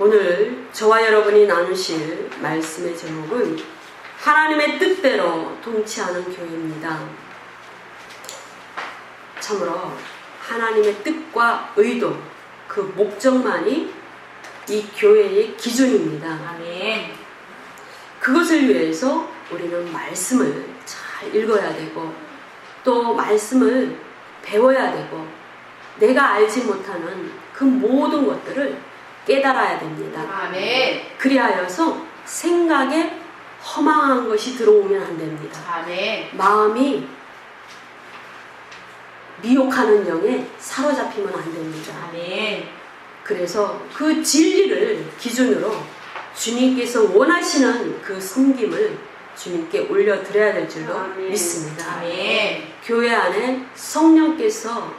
오늘 저와 여러분이 나누실 말씀의 제목은 하나님의 뜻대로 통치하는 교회입니다. 참으로 하나님의 뜻과 의도, 그 목적만이 이 교회의 기준입니다. 아멘. 그것을 위해서 우리는 말씀을 잘 읽어야 되고 또 말씀을 배워야 되고 내가 알지 못하는 그 모든 것들을 깨달아야 됩니다. 아멘. 그리하여서 생각에 허망한 것이 들어오면 안 됩니다. 아멘. 마음이 미혹하는 영에 사로잡히면 안 됩니다. 아멘. 그래서 그 진리를 기준으로 주님께서 원하시는 그 섬김을 주님께 올려드려야 될 줄로 아멘. 믿습니다. 아멘. 교회 안에 성령께서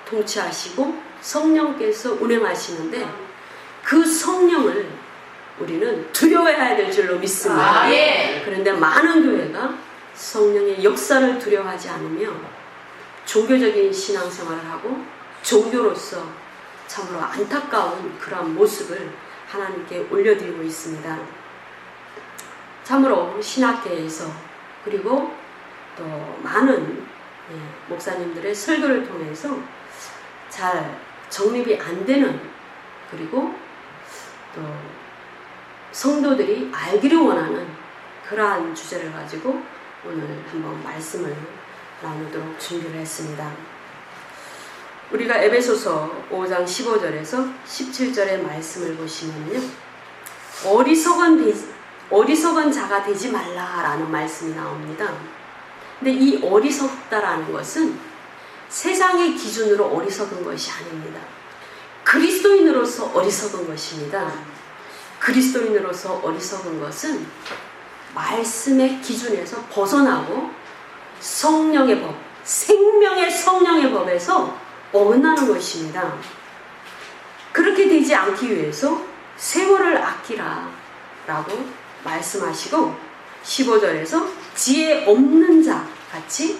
통치하시고 성령께서 운행하시는데 그 성령을 우리는 두려워해야 될 줄로 믿습니다. 아멘. 그런데 많은 교회가 성령의 역사를 두려워하지 않으며 종교적인 신앙생활을 하고 종교로서 참으로 안타까운 그러한 모습을 하나님께 올려드리고 있습니다. 참으로 신학계에서 그리고 또 많은 목사님들의 설교를 통해서 잘 정립이 안 되는, 그리고 또 성도들이 알기를 원하는 그러한 주제를 가지고 오늘 한번 말씀을 나누도록 준비를 했습니다. 우리가 에베소서 5장 15절에서 17절의 말씀을 보시면요, 어리석은 자가 되지 말라라는 말씀이 나옵니다. 근데 이 어리석다라는 것은 세상의 기준으로 어리석은 것이 아닙니다. 그리스도인으로서 어리석은 것입니다. 그리스도인으로서 어리석은 것은 말씀의 기준에서 벗어나고 성령의 법, 생명의 성령의 법에서 어긋나는 것입니다. 그렇게 되지 않기 위해서 세월을 아끼라 라고 말씀하시고 15절에서 지혜 없는 자 같이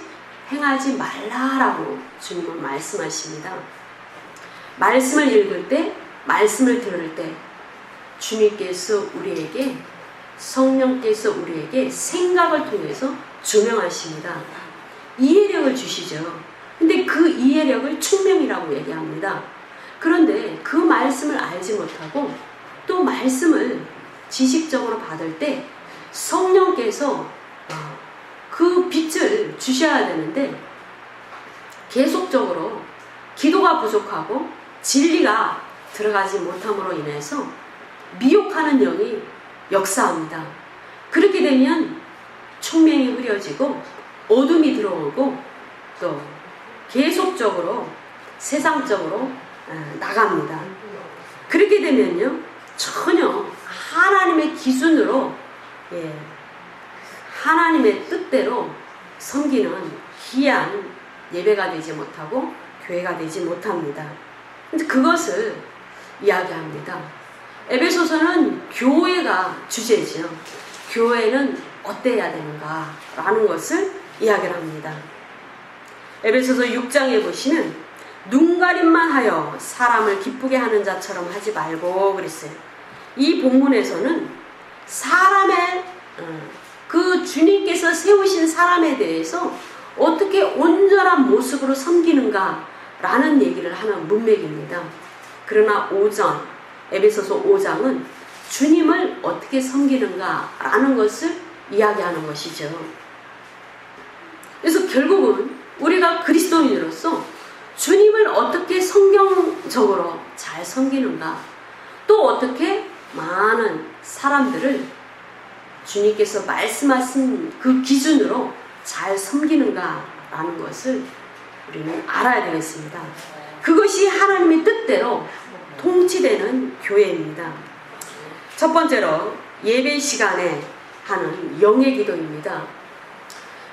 행하지 말라라고 주님은 말씀하십니다. 말씀을 읽을 때, 말씀을 들을 때 주님께서 우리에게, 성령께서 우리에게 생각을 통해서 조명하십니다. 이해력을 주시죠. 근데 그 이해력을 총명이라고 얘기합니다. 그런데 그 말씀을 알지 못하고 또 말씀을 지식적으로 받을 때 성령께서 그 빛을 주셔야 되는데 계속적으로 기도가 부족하고 진리가 들어가지 못함으로 인해서 미혹하는 영이 역사합니다. 그렇게 되면 총명이 흐려지고 어둠이 들어오고 또 계속적으로 세상적으로 나갑니다. 그렇게 되면요, 전혀 하나님의 기준으로 하나님의 뜻대로 섬기는 귀한 예배가 되지 못하고 교회가 되지 못합니다. 근데 그것을 이야기합니다. 에베소서는 교회가 주제죠. 교회는 어때야 되는가 라는 것을 이야기를 합니다. 에베소서 6장에 보시면 눈가림만 하여 사람을 기쁘게 하는 자처럼 하지 말고 그랬어요. 이 본문에서는 사람의 그 주님께서 세우신 사람에 대해서 어떻게 온전한 모습으로 섬기는가 라는 얘기를 하는 문맥입니다. 그러나 에베소서 5장은 주님을 어떻게 섬기는가 라는 것을 이야기하는 것이죠. 그래서 결국은 우리가 그리스도인으로서 주님을 어떻게 성경적으로 잘 섬기는가, 또 어떻게 많은 사람들을 주님께서 말씀하신 그 기준으로 잘 섬기는가 라는 것을 우리는 알아야 되겠습니다. 그것이 하나님의 뜻대로 통치되는 교회입니다. 첫 번째로 예배 시간에 하는 영의 기도입니다.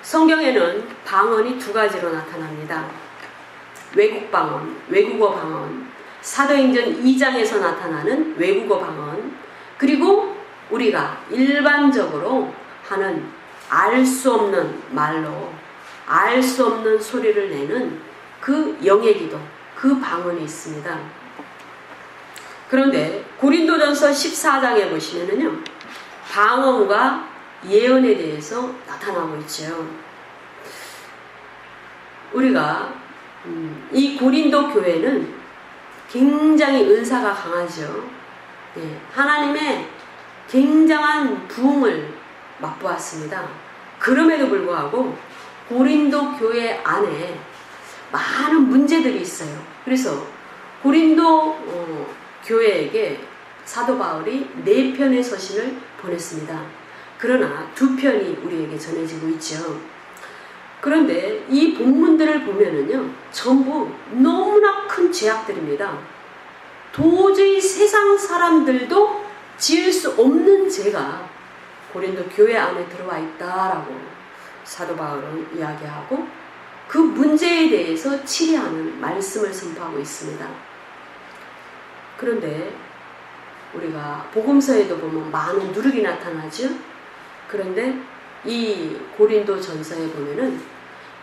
성경에는 방언이 두 가지로 나타납니다. 외국 방언, 외국어 방언, 사도행전 2장에서 나타나는 외국어 방언, 그리고 우리가 일반적으로 하는 알 수 없는 말로 알 수 없는 소리를 내는 그 영의 기도, 그 방언이 있습니다. 그런데 고린도전서 14장에 보시면은요, 방언과 예언에 대해서 나타나고 있죠. 우리가 이 고린도 교회는 굉장히 은사가 강하죠. 네, 하나님의 굉장한 부흥을 맛보았습니다. 그럼에도 불구하고 고린도 교회 안에 많은 문제들이 있어요. 그래서 고린도 교회에게 사도 바울이 4편의 서신을 보냈습니다. 그러나 2편이 우리에게 전해지고 있죠. 그런데 이 본문들을 보면은요, 전부 너무나 큰 죄악들입니다. 도저히 세상 사람들도 지을 수 없는 죄가 고린도 교회 안에 들어와 있다라고 사도 바울은 이야기하고 그 문제에 대해서 치리하는 말씀을 선포하고 있습니다. 그런데 우리가 복음서에도 보면 많은 누룩이 나타나죠. 그런데 이 고린도 전서에 보면은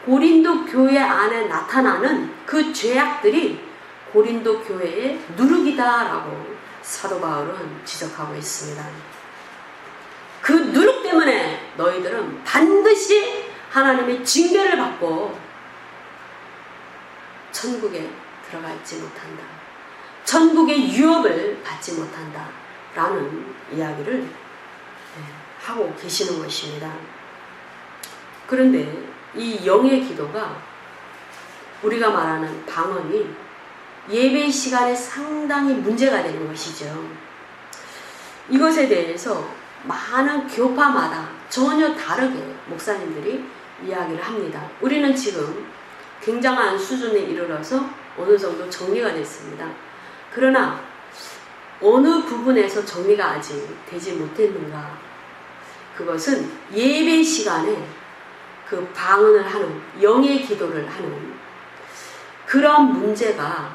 고린도 교회 안에 나타나는 그 죄악들이 고린도 교회의 누룩이다라고 사도 바울은 지적하고 있습니다. 그 누룩 때문에 너희들은 반드시 하나님의 징계를 받고 천국에 들어가 있지 못한다. 천국의 유업을 받지 못한다. 라는 이야기를 하고 계시는 것입니다. 그런데 이 영의 기도가 우리가 말하는 방언이 예배 시간에 상당히 문제가 되는 것이죠. 이것에 대해서 많은 교파마다 전혀 다르게 목사님들이 이야기를 합니다. 우리는 지금 굉장한 수준에 이르러서 어느 정도 정리가 됐습니다. 그러나 어느 부분에서 정리가 아직 되지 못했는가? 그것은 예배 시간에 그 방언을 하는, 영의 기도를 하는 그런 문제가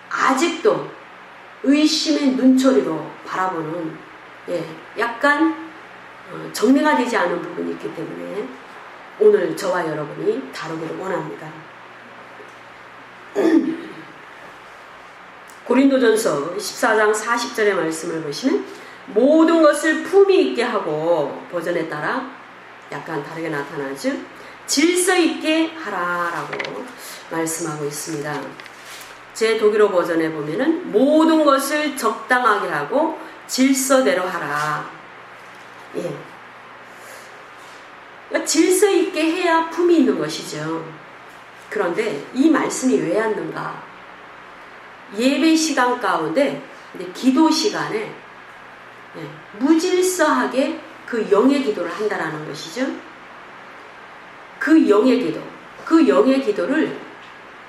아직도 의심의 눈초리로 바라보는 약간 정리가 되지 않은 부분이 있기 때문에 오늘 저와 여러분이 다루기를 원합니다. 고린도전서 14장 40절의 말씀을 보시면 모든 것을 품위 있게 하고, 버전에 따라 약간 다르게 나타나죠. 질서 있게 하라라고 말씀하고 있습니다. 제 독일어 버전에 보면은 모든 것을 적당하게 하고 질서대로 하라. 질서 있게 해야 품이 있는 것이죠. 그런데 이 말씀이 왜 왔는가? 예배 시간 가운데 기도 시간에 무질서하게 그 영의 기도를 한다라는 것이죠. 그 영의 기도를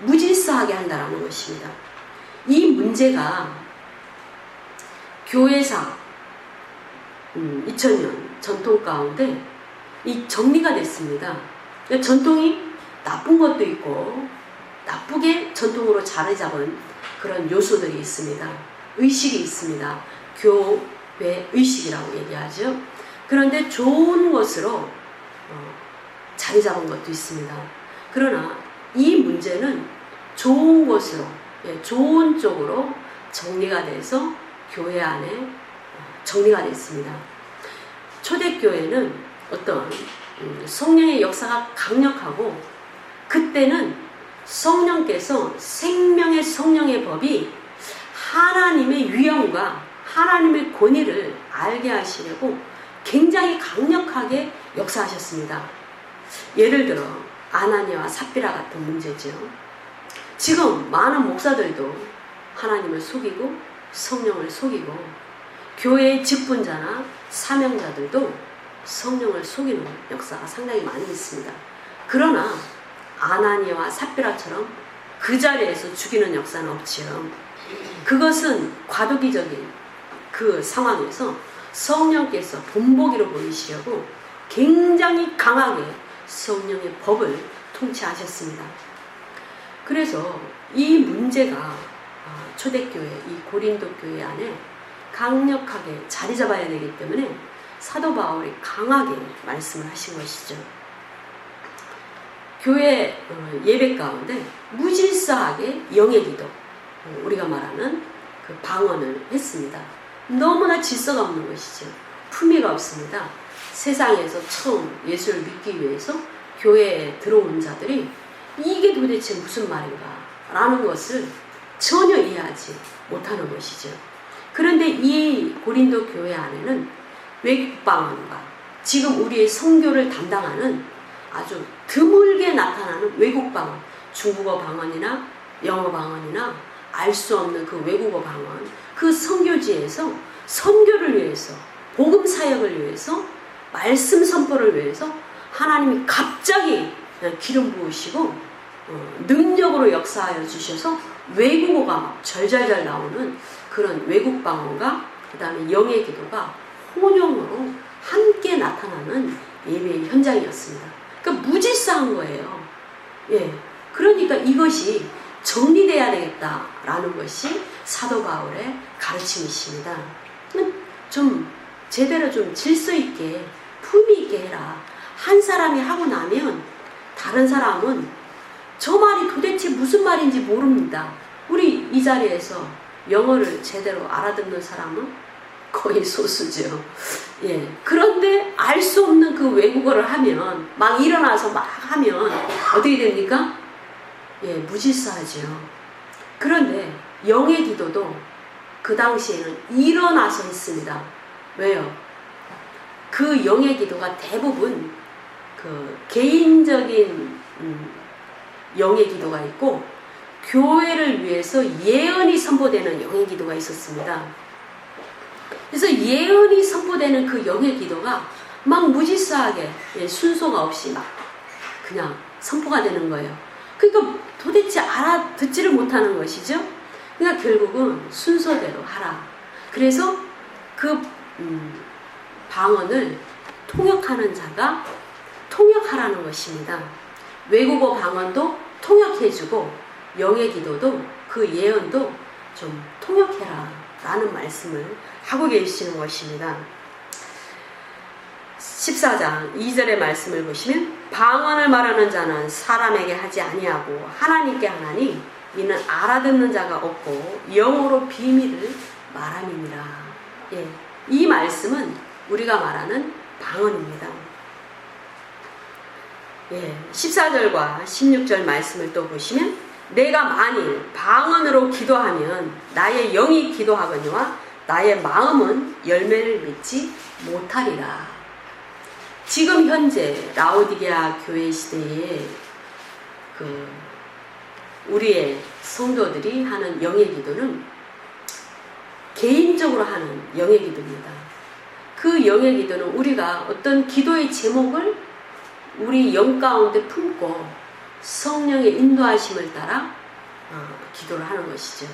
무질서하게 한다라는 것입니다. 이 문제가 교회사 2000년 전통 가운데 이 정리가 됐습니다. 전통이 나쁜 것도 있고 나쁘게 전통으로 자리 잡은 그런 요소들이 있습니다. 의식이 있습니다. 교회 의식이라고 얘기하죠. 그런데 좋은 것으로 자리 잡은 것도 있습니다. 그러나 이 문제는 좋은 것으로, 좋은 쪽으로 정리가 돼서 교회 안에 정리가 됐습니다. 초대교회는 어떤 성령의 역사가 강력하고, 그때는 성령께서 생명의 성령의 법이 하나님의 위엄과 하나님의 권위를 알게 하시려고 굉장히 강력하게 역사하셨습니다. 예를 들어 아나니아와 삽비라 같은 문제죠. 지금 많은 목사들도 하나님을 속이고 성령을 속이고, 교회의 직분자나 사명자들도 성령을 속이는 역사가 상당히 많이 있습니다. 그러나 아나니아와 삽비라처럼 그 자리에서 죽이는 역사는 없지요. 그것은 과도기적인 그 상황에서 성령께서 본보기로 보이시려고 굉장히 강하게 성령의 법을 통치하셨습니다. 그래서 이 문제가 초대교회, 이 고린도 교회 안에 강력하게 자리 잡아야 되기 때문에 사도 바울이 강하게 말씀을 하신 것이죠. 교회 예배 가운데 무질서하게 영의 기도, 우리가 말하는 그 방언을 했습니다. 너무나 질서가 없는 것이죠. 품위가 없습니다. 세상에서 처음 예수를 믿기 위해서 교회에 들어온 자들이 이게 도대체 무슨 말인가 라는 것을 전혀 이해하지 못하는 것이죠. 그런데 이 고린도 교회 안에는 외국 방언과 지금 우리의 선교를 담당하는 아주 드물게 나타나는 외국 방언, 중국어 방언이나 영어 방언이나 알 수 없는 그 외국어 방언, 그 선교지에서 선교를 위해서, 복음 사역을 위해서, 말씀 선포를 위해서 하나님이 갑자기 기름 부으시고 능력으로 역사하여 주셔서 외국어가 막 절절절 나오는 그런 외국 방언과 그 다음에 영의 기도가 혼용으로 함께 나타나는 예배의 현장이었습니다. 그러니까 무질서한 거예요. 예, 그러니까 이것이 정리돼야 되겠다라는 것이 사도 바울의 가르침이십니다. 좀 제대로 좀 질서 있게 품위 있게 해라. 한 사람이 하고 나면 다른 사람은 저 말이 도대체 무슨 말인지 모릅니다. 우리 이 자리에서 영어를 제대로 알아듣는 사람은 거의 소수죠. 예. 그런데 알 수 없는 그 외국어를 하면 막 일어나서 막 하면 어떻게 됩니까? 예, 무질서하죠. 그런데 영의 기도도 그 당시에는 일어나서 했습니다. 왜요? 그 영의 기도가 대부분 그 개인적인 영의 기도가 있고 교회를 위해서 예언이 선포되는 영의 기도가 있었습니다. 그래서 예언이 선포되는 그 영의 기도가 막 무질서하게 순서가 없이 막 그냥 선포가 되는 거예요. 그러니까 도대체 알아듣지를 못하는 것이죠. 그러니까 결국은 순서대로 하라. 그래서 그 방언을 통역하는 자가 통역하라는 것입니다. 외국어 방언도 통역해주고 영의 기도도 그 예언도 좀 통역해라 라는 말씀을 하고 계시는 것입니다. 14장 2절의 말씀을 보시면 방언을 말하는 자는 사람에게 하지 아니하고 하나님께 하나니 이는 알아듣는 자가 없고 영어로 비밀을 말함이니라. 예, 이 말씀은 우리가 말하는 방언입니다. 예, 14절과 16절 말씀을 또 보시면 내가 만일 방언으로 기도하면 나의 영이 기도하거니와 나의 마음은 열매를 맺지 못하리라. 지금 현재 라오디게아 교회 시대에 우리의 성도들이 하는 영의 기도는 개인적으로 하는 영의 기도입니다. 그 영의 기도는 우리가 어떤 기도의 제목을 우리 영 가운데 품고 성령의 인도하심을 따라 기도를 하는 것이죠.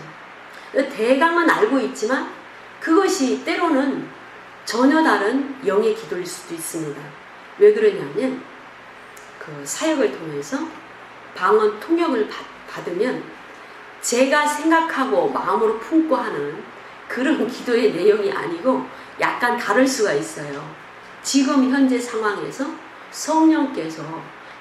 대강은 알고 있지만 그것이 때로는 전혀 다른 영의 기도일 수도 있습니다. 왜 그러냐면 그 사역을 통해서 방언 통역을 받으면 제가 생각하고 마음으로 품고 하는 그런 기도의 내용이 아니고 약간 다를 수가 있어요. 지금 현재 상황에서 성령께서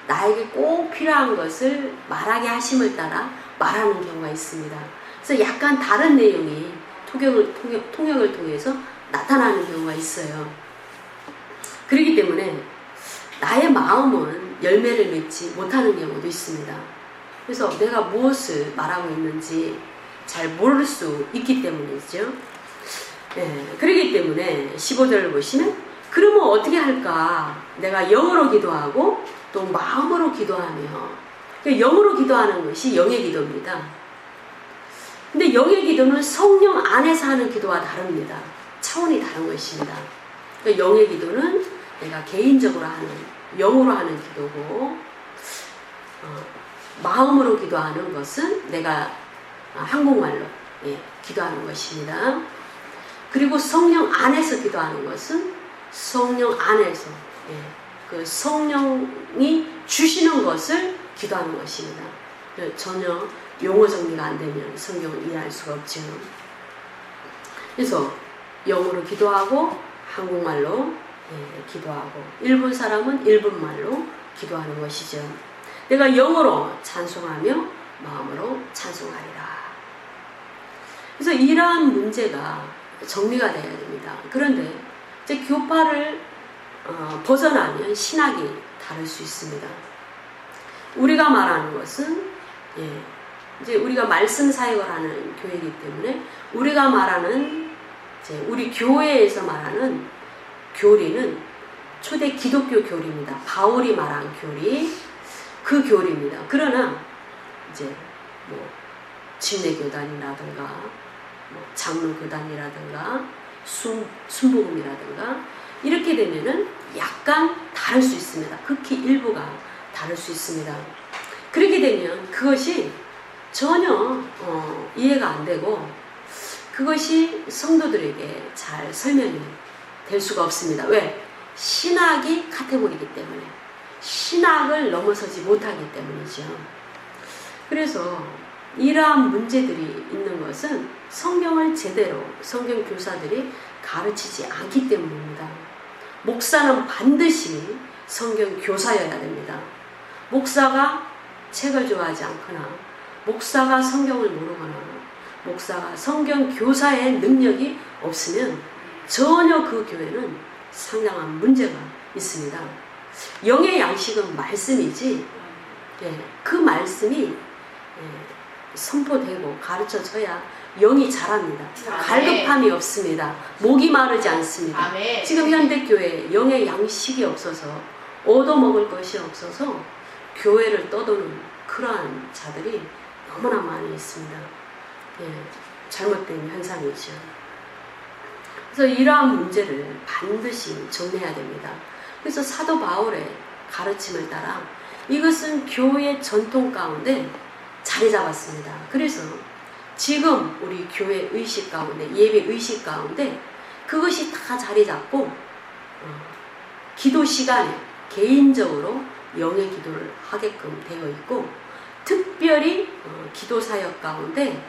나에게 꼭 필요한 것을 말하게 하심을 따라 말하는 경우가 있습니다. 그래서 약간 다른 내용이 통역을 통해서 나타나는 경우가 있어요. 그렇기 때문에 나의 마음은 열매를 맺지 못하는 경우도 있습니다. 그래서 내가 무엇을 말하고 있는지 잘 모를 수 있기 때문이죠. 네, 그렇기 때문에 15절을 보시면 그러면 어떻게 할까? 내가 영어로 기도하고 또 마음으로 기도하며 영어로 기도하는 것이 영의 기도입니다. 근데 영의 기도는 성령 안에서 하는 기도와 다릅니다. 차원이 다른 것입니다. 영의 기도는 내가 개인적으로 하는 영으로 하는 기도고 마음으로 기도하는 것은 내가 한국말로 기도하는 것입니다. 그리고 성령 안에서 기도하는 것은 성령 안에서 그 성령이 주시는 것을 기도하는 것입니다. 전혀 용어 정리가 안 되면 성경을 이해할 수가 없죠. 그래서 영어로 기도하고 한국말로 기도하고 일본 사람은 일본말로 기도하는 것이죠. 내가 영어로 찬송하며 마음으로 찬송하리라. 그래서 이러한 문제가 정리가 돼야 됩니다. 그런데 이제 교파를 벗어나면 신학이 다를 수 있습니다. 우리가 말하는 것은 이제 우리가 말씀 사역을 하는 교회이기 때문에 우리가 말하는 이제 우리 교회에서 말하는 교리는 초대 기독교 교리입니다. 바울이 말한 교리, 그 교리입니다. 그러나 이제 뭐 침례교단이라든가 뭐 장로교단이라든가 순복음이라든가 이렇게 되면은 약간 다를 수 있습니다. 극히 일부가 다를 수 있습니다. 그렇게 되면 그것이 전혀 이해가 안 되고 그것이 성도들에게 잘 설명이 될 수가 없습니다. 왜? 신학이 카테고리이기 때문에 신학을 넘어서지 못하기 때문이죠. 그래서 이러한 문제들이 있는 것은 성경을 제대로 성경 교사들이 가르치지 않기 때문입니다. 목사는 반드시 성경 교사여야 됩니다. 목사가 책을 좋아하지 않거나 목사가 성경을 모르거나 목사가 성경 교사의 능력이 없으면 전혀 그 교회는 상당한 문제가 있습니다. 영의 양식은 말씀이지 그 말씀이 선포되고 가르쳐져야 영이 자랍니다. 갈급함이 없습니다. 목이 마르지 않습니다. 지금 현대교회에 영의 양식이 없어서 얻어먹을 것이 없어서 교회를 떠도는 그러한 자들이 너무나 많이 있습니다. 잘못된 현상이죠. 그래서 이러한 문제를 반드시 정리해야 됩니다. 그래서 사도 바울의 가르침을 따라 이것은 교회 전통 가운데 자리 잡았습니다. 그래서 지금 우리 교회 의식 가운데 예배 의식 가운데 그것이 다 자리 잡고 기도 시간에 개인적으로 영의 기도를 하게끔 되어 있고 특별히 기도 사역 가운데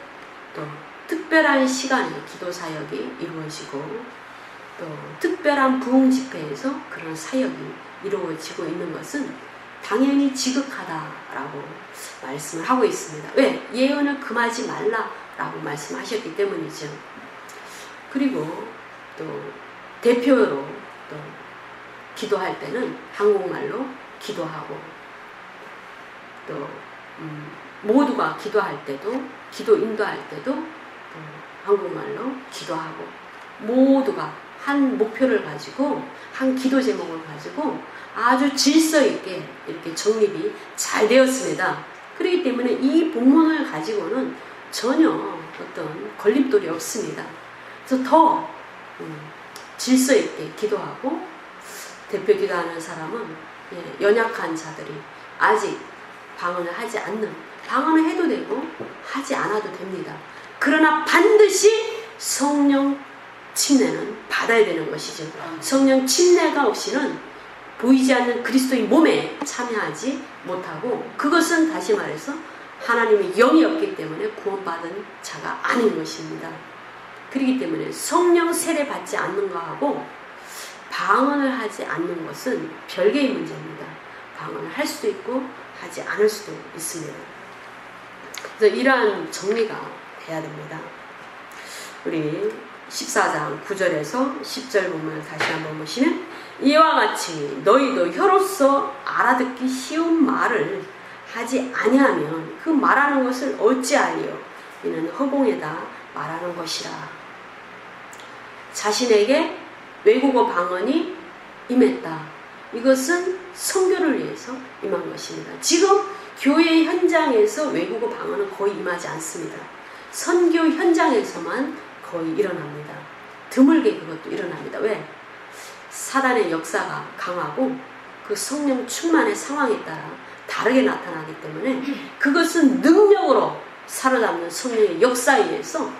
또 특별한 시간에 기도 사역이 이루어지고 또 특별한 부흥 집회에서 그런 사역이 이루어지고 있는 것은 당연히 지극하다라고 말씀을 하고 있습니다. 왜? 예언을 금하지 말라라고 말씀하셨기 때문이죠. 그리고 또 대표로 또 기도할 때는 한국말로 기도하고 또 모두가 기도할 때도 기도 인도할 때도 또 한국말로 기도하고 모두가 한 목표를 가지고 한 기도 제목을 가지고 아주 질서 있게 이렇게 정립이 잘 되었습니다. 그렇기 때문에 이 본문을 가지고는 전혀 어떤 걸림돌이 없습니다. 그래서 더 질서 있게 기도하고 대표 기도하는 사람은 연약한 자들이 아직 방언을 하지 않는 방언을 해도 되고 하지 않아도 됩니다. 그러나 반드시 성령 침례는 받아야 되는 것이죠. 성령 침례가 없이는 보이지 않는 그리스도의 몸에 참여하지 못하고 그것은 다시 말해서 하나님의 영이 없기 때문에 구원받은 자가 아닌 것입니다. 그렇기 때문에 성령 세례 받지 않는 것하고 방언을 하지 않는 것은 별개의 문제입니다. 방언을 할 수도 있고 하지 않을 수도 있습니다. 그래서 이러한 정리가 돼야 됩니다. 우리 14장 9절에서 10절 본문을 다시 한번 보시면 이와 같이 너희도 혀로서 알아듣기 쉬운 말을 하지 아니하면 그 말하는 것을 어찌하리요? 이는 허공에다 말하는 것이라. 자신에게 외국어 방언이 임했다. 이것은 선교를 위해서 임한 것입니다. 지금 교회 현장에서 외국어 방언은 거의 임하지 않습니다. 선교 현장에서만 거의 일어납니다. 드물게 그것도 일어납니다. 왜? 사단의 역사가 강하고 그 성령 충만의 상황에 따라 다르게 나타나기 때문에 그것은 능력으로 사로잡는 성령의 역사에 의해서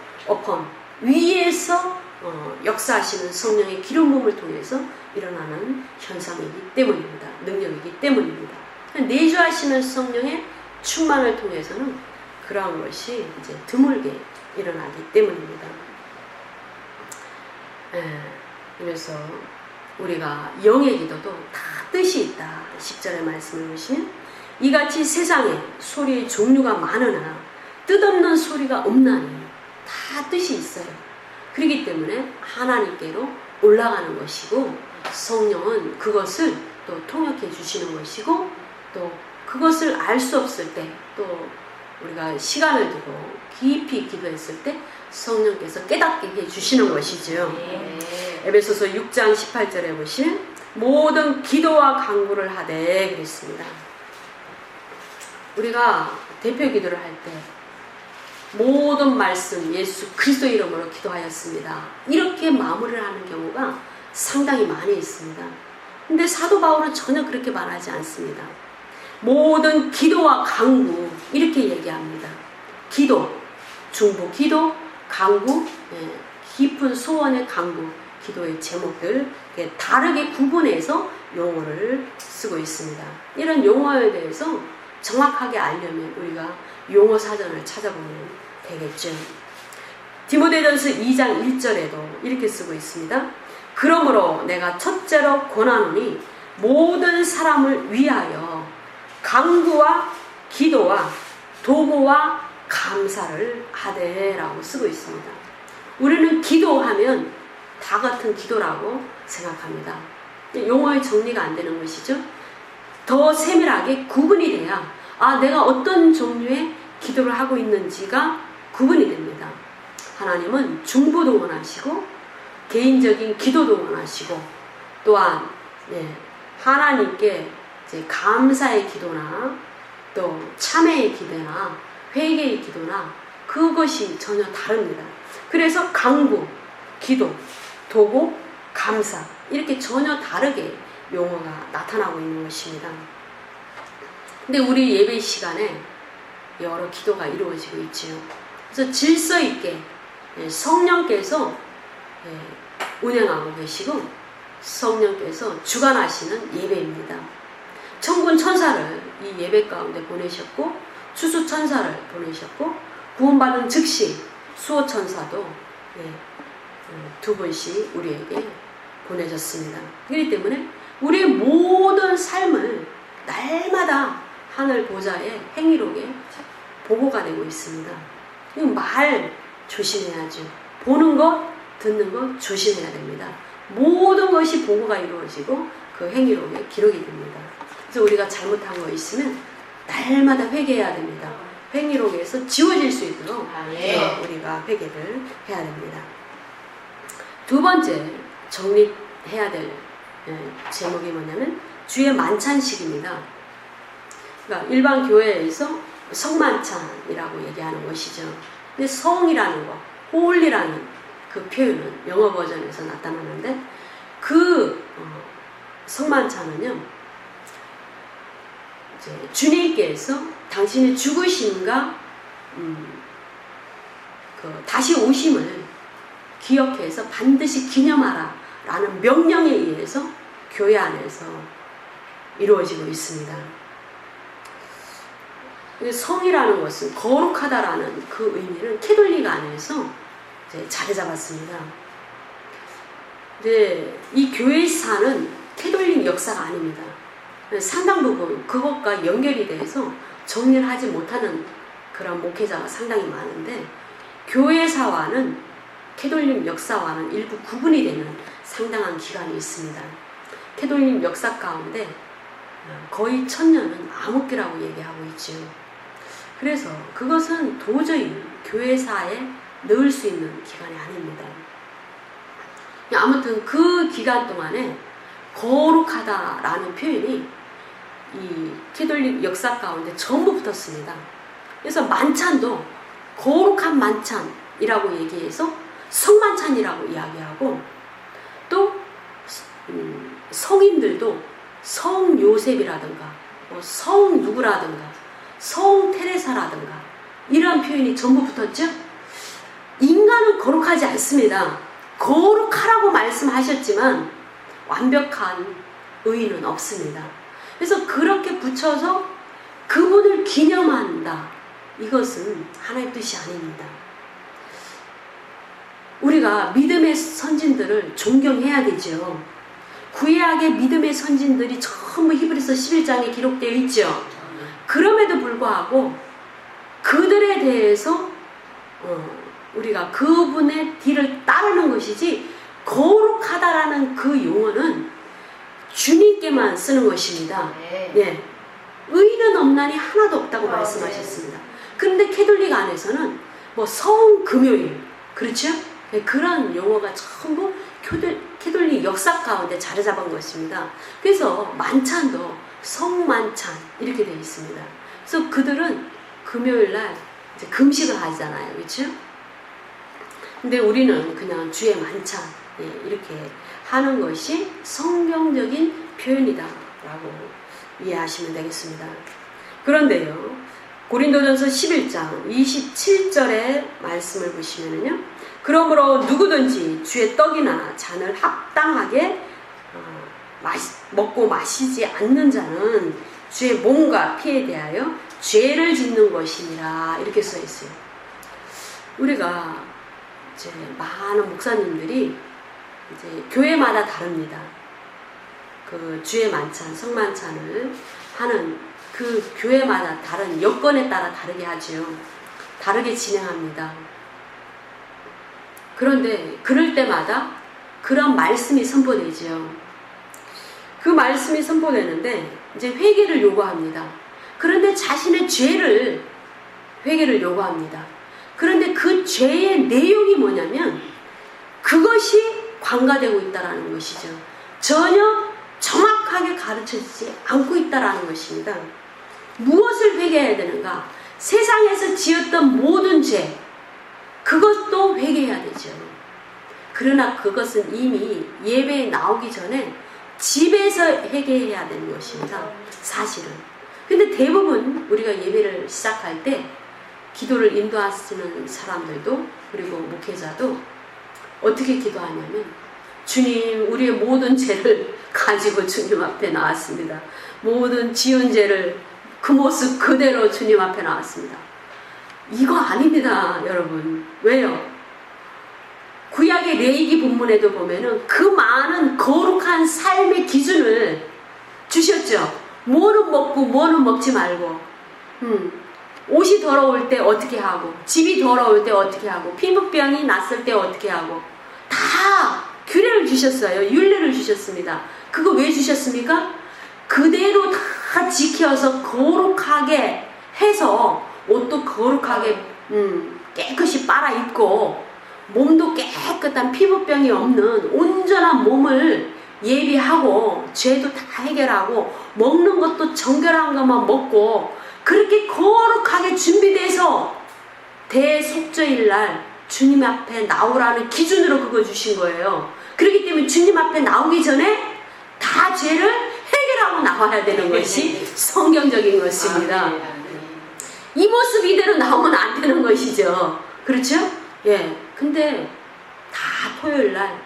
위에서 역사하시는 성령의 기름 부음을 통해서 일어나는 현상이기 때문입니다. 능력이기 때문입니다. 내주하시는 성령의 충만을 통해서는 그러한 것이 이제 드물게 일어나기 때문입니다. 그래서 우리가 영의 기도도 다 뜻이 있다. 10절의 말씀을 보시면 이같이 세상에 소리의 종류가 많으나 뜻없는 소리가 없나니 다 다 뜻이 있어요. 그렇기 때문에 하나님께로 올라가는 것이고 성령은 그것을 또 통역해 주시는 것이고 또 그것을 알 수 없을 때 또 우리가 시간을 두고 깊이 기도했을 때 성령께서 깨닫게 해 주시는 것이죠. 에베소서 6장 18절에 보시면 모든 기도와 간구를 하되 그랬습니다. 우리가 대표 기도를 할 때 모든 말씀 예수 그리스도 이름으로 기도하였습니다. 이렇게 마무리를 하는 경우가 상당히 많이 있습니다. 근데 사도 바울은 전혀 그렇게 말하지 않습니다. 모든 기도와 간구 이렇게 얘기합니다. 기도, 중보 기도, 간구, 깊은 소원의 간구, 기도의 제목들 다르게 구분해서 용어를 쓰고 있습니다. 이런 용어에 대해서 정확하게 알려면 우리가 용어 사전을 찾아보면 되겠죠. 디모데전서 2장 1절에도 이렇게 쓰고 있습니다. 그러므로 내가 첫째로 권하노니 모든 사람을 위하여 간구와 기도와 도구와 감사를 하되라고 쓰고 있습니다. 우리는 기도하면 다 같은 기도라고 생각합니다. 용어의 정리가 안 되는 것이죠. 더 세밀하게 구분이 돼야 내가 어떤 종류의 기도를 하고 있는지가 구분이 됩니다. 하나님은 중보도 원하시고 개인적인 기도도 원하시고 또한 하나님께 이제 감사의 기도나 또 참회의 기도나 회개의 기도나 그것이 전혀 다릅니다. 그래서 간구, 기도, 도구, 감사 이렇게 전혀 다르게 용어가 나타나고 있는 것입니다. 근데 우리 예배 시간에 여러 기도가 이루어지고 있지요. 그래서 질서 있게 성령께서 운행하고 계시고 성령께서 주관하시는 예배입니다. 천군 천사를 이 예배 가운데 보내셨고 수수 천사를 보내셨고 구원받은 즉시 수호 천사도 두 번씩 우리에게 보내졌습니다. 그렇기 때문에 우리의 모든 삶을 날마다 하늘 보좌의 행위록에 보고가 되고 있습니다. 말 조심해야죠. 보는 것, 듣는 것 조심해야 됩니다. 모든 것이 보고가 이루어지고 그 행위록에 기록이 됩니다. 그래서 우리가 잘못한 거 있으면 날마다 회개해야 됩니다. 행위록에서 지워질 수 있도록 우리가 회개를 해야 됩니다. 두 번째 정립해야 될 제목이 뭐냐면 주의 만찬식입니다. 그러니까 일반 교회에서 성만찬이라고 얘기하는 것이죠. 근데 성이라는 거, 홀이라는 그 표현은 영어 버전에서 나타나는데 그 성만찬은요, 이제 주님께서 당신의 죽으심과 그 다시 오심을 기억해서 반드시 기념하라 라는 명령에 의해서 교회 안에서 이루어지고 있습니다. 성이라는 것은 거룩하다라는 그 의미를 캐톨릭 안에서 이제 자리 잡았습니다. 근데 이 교회사는 캐톨릭 역사가 아닙니다. 상당 부분 그것과 연결이 돼서 정리를 하지 못하는 그런 목회자가 상당히 많은데 교회사와는 캐톨릭 역사와는 일부 구분이 되는 상당한 기간이 있습니다. 캐톨릭 역사 가운데 거의 1000년은 암흑기라고 얘기하고 있죠. 그래서 그것은 도저히 교회사에 넣을 수 있는 기간이 아닙니다. 아무튼 그 기간 동안에 거룩하다라는 표현이 이 캐톨릭 역사 가운데 전부 붙었습니다. 그래서 만찬도 거룩한 만찬이라고 얘기해서 성만찬이라고 이야기하고 또 성인들도 성 요셉이라든가 성 누구라든가 성 테레사라든가 이러한 표현이 전부 붙었죠. 인간은 거룩하지 않습니다. 거룩하라고 말씀하셨지만 완벽한 의인은 없습니다. 그래서 그렇게 붙여서 그분을 기념한다. 이것은 하나님의 뜻이 아닙니다. 우리가 믿음의 선진들을 존경해야 되죠. 구약의 믿음의 선진들이 전부 히브리서 11장에 기록되어 있죠. 그럼에도 불구하고 그들에 대해서 우리가 그분의 뒤를 따르는 것이지 거룩하다라는 그 용어는 주님께만 쓰는 것입니다. 예. 의는 없나니 하나도 없다고 말씀하셨습니다. 그런데 캐톨릭 안에서는 뭐 성금요일, 그렇죠? 예, 그런 용어가 전부 캐톨릭 역사 가운데 자리 잡은 것입니다. 그래서 만찬도 성만찬 이렇게 되어 있습니다. 그래서 그들은 금요일날 이제 금식을 하잖아요, 그렇죠? 근데 우리는 그냥 주의 만찬 이렇게 하는 것이 성경적인 표현이다라고 이해하시면 되겠습니다. 그런데요, 고린도전서 11장 27절의 말씀을 보시면요, 그러므로 누구든지 주의 떡이나 잔을 합당하게 먹고 마시지 않는 자는 주의 몸과 피에 대하여 죄를 짓는 것이니라, 이렇게 써 있어요. 우리가 이제 많은 목사님들이 이제 교회마다 다릅니다. 그 주의 만찬, 성만찬을 하는 그 교회마다 다른 여건에 따라 다르게 하지요. 다르게 진행합니다. 그런데 그럴 때마다 그런 말씀이 선포되지요. 그 말씀이 선포되는데 이제 회개를 요구합니다. 그런데 자신의 죄를 회개를 요구합니다. 그런데 그 죄의 내용이 뭐냐면 그것이 관가되고 있다는 것이죠. 전혀 정확하게 가르쳐지지 않고 있다는 것입니다. 무엇을 회개해야 되는가? 세상에서 지었던 모든 죄, 그것도 회개해야 되죠. 그러나 그것은 이미 예배에 나오기 전에 집에서 회개해야 되는 것입니다. 사실은. 근데 대부분 우리가 예배를 시작할 때 기도를 인도하시는 사람들도 그리고 목회자도 어떻게 기도하냐면, 주님, 우리의 모든 죄를 가지고 주님 앞에 나왔습니다. 모든 지은 죄를 그 모습 그대로 주님 앞에 나왔습니다. 이거 아닙니다, 여러분. 왜요? 구약의 레위기 본문에도 보면은 그 많은 거룩한 삶의 기준을 주셨죠. 뭐는 먹고 뭐는 먹지 말고, 옷이 더러울 때 어떻게 하고, 집이 더러울 때 어떻게 하고, 피부병이 났을 때 어떻게 하고, 다 규례를 주셨어요. 율례를 주셨습니다. 그거 왜 주셨습니까? 그대로 다 지켜서 거룩하게 해서 옷도 거룩하게 깨끗이 빨아 입고 몸도 깨끗한 피부병이 없는 온전한 몸을 예비하고 죄도 다 해결하고 먹는 것도 정결한 것만 먹고 그렇게 거룩하게 준비돼서 대속죄일날 주님 앞에 나오라는 기준으로 그거 주신 거예요. 그렇기 때문에 주님 앞에 나오기 전에 다 죄를 해결하고 나와야 되는 것이 성경적인 것입니다. 이 모습 이대로 나오면 안 되는 것이죠. 그렇죠? 예. 근데 다 토요일날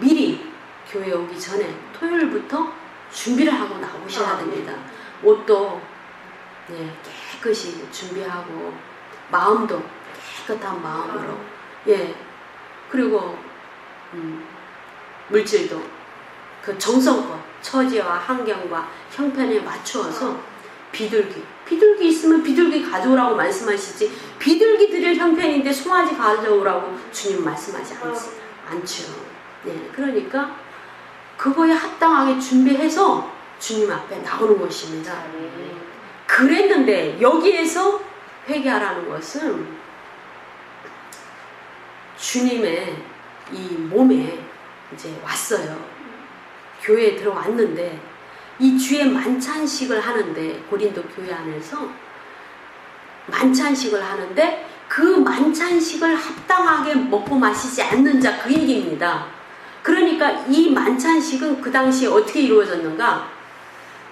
미리 교회 오기 전에 토요일부터 준비를 하고 나오셔야 됩니다. 옷도 깨끗이 준비하고 마음도 깨끗한 마음으로, 예, 그리고 물질도 그 정성껏 처지와 환경과 형편에 맞추어서 비둘기 있으면 비둘기 가져오라고 말씀하시지, 비둘기 드릴 형편인데 송아지 가져오라고 주님 말씀하지 않죠. 네, 그러니까 그거에 합당하게 준비해서 주님 앞에 나오는 것입니다. 그랬는데 여기에서 회개하라는 것은 주님의 이 몸에 이제 왔어요. 교회에 들어왔는데 이 주의 만찬식을 하는데, 고린도 교회 안에서 만찬식을 하는데 그 만찬식을 합당하게 먹고 마시지 않는 자, 그 얘기입니다. 그러니까 이 만찬식은 그 당시에 어떻게 이루어졌는가?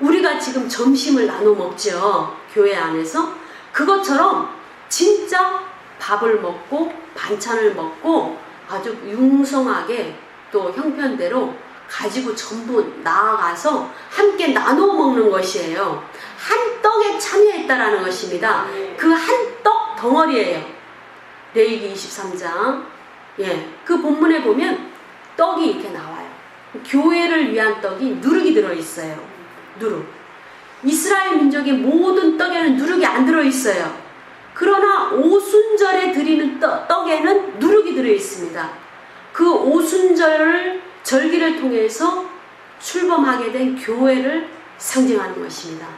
우리가 지금 점심을 나눠 먹죠, 교회 안에서. 그것처럼 진짜 밥을 먹고 반찬을 먹고 아주 융성하게 또 형편대로 가지고 전부 나아가서 함께 나누어 먹는 것이에요. 한 떡에 참여했다라는 것입니다. 그 한 떡 덩어리예요. 레위기 23장. 예, 그 본문에 보면 떡이 이렇게 나와요. 교회를 위한 떡이 누룩이 들어있어요. 누룩. 이스라엘 민족의 모든 떡에는 누룩이 안 들어있어요. 그러나 오순절에 드리는 떡에는 누룩이 들어있습니다. 그 오순절 절기를 통해서 출범하게 된 교회를 상징하는 것입니다.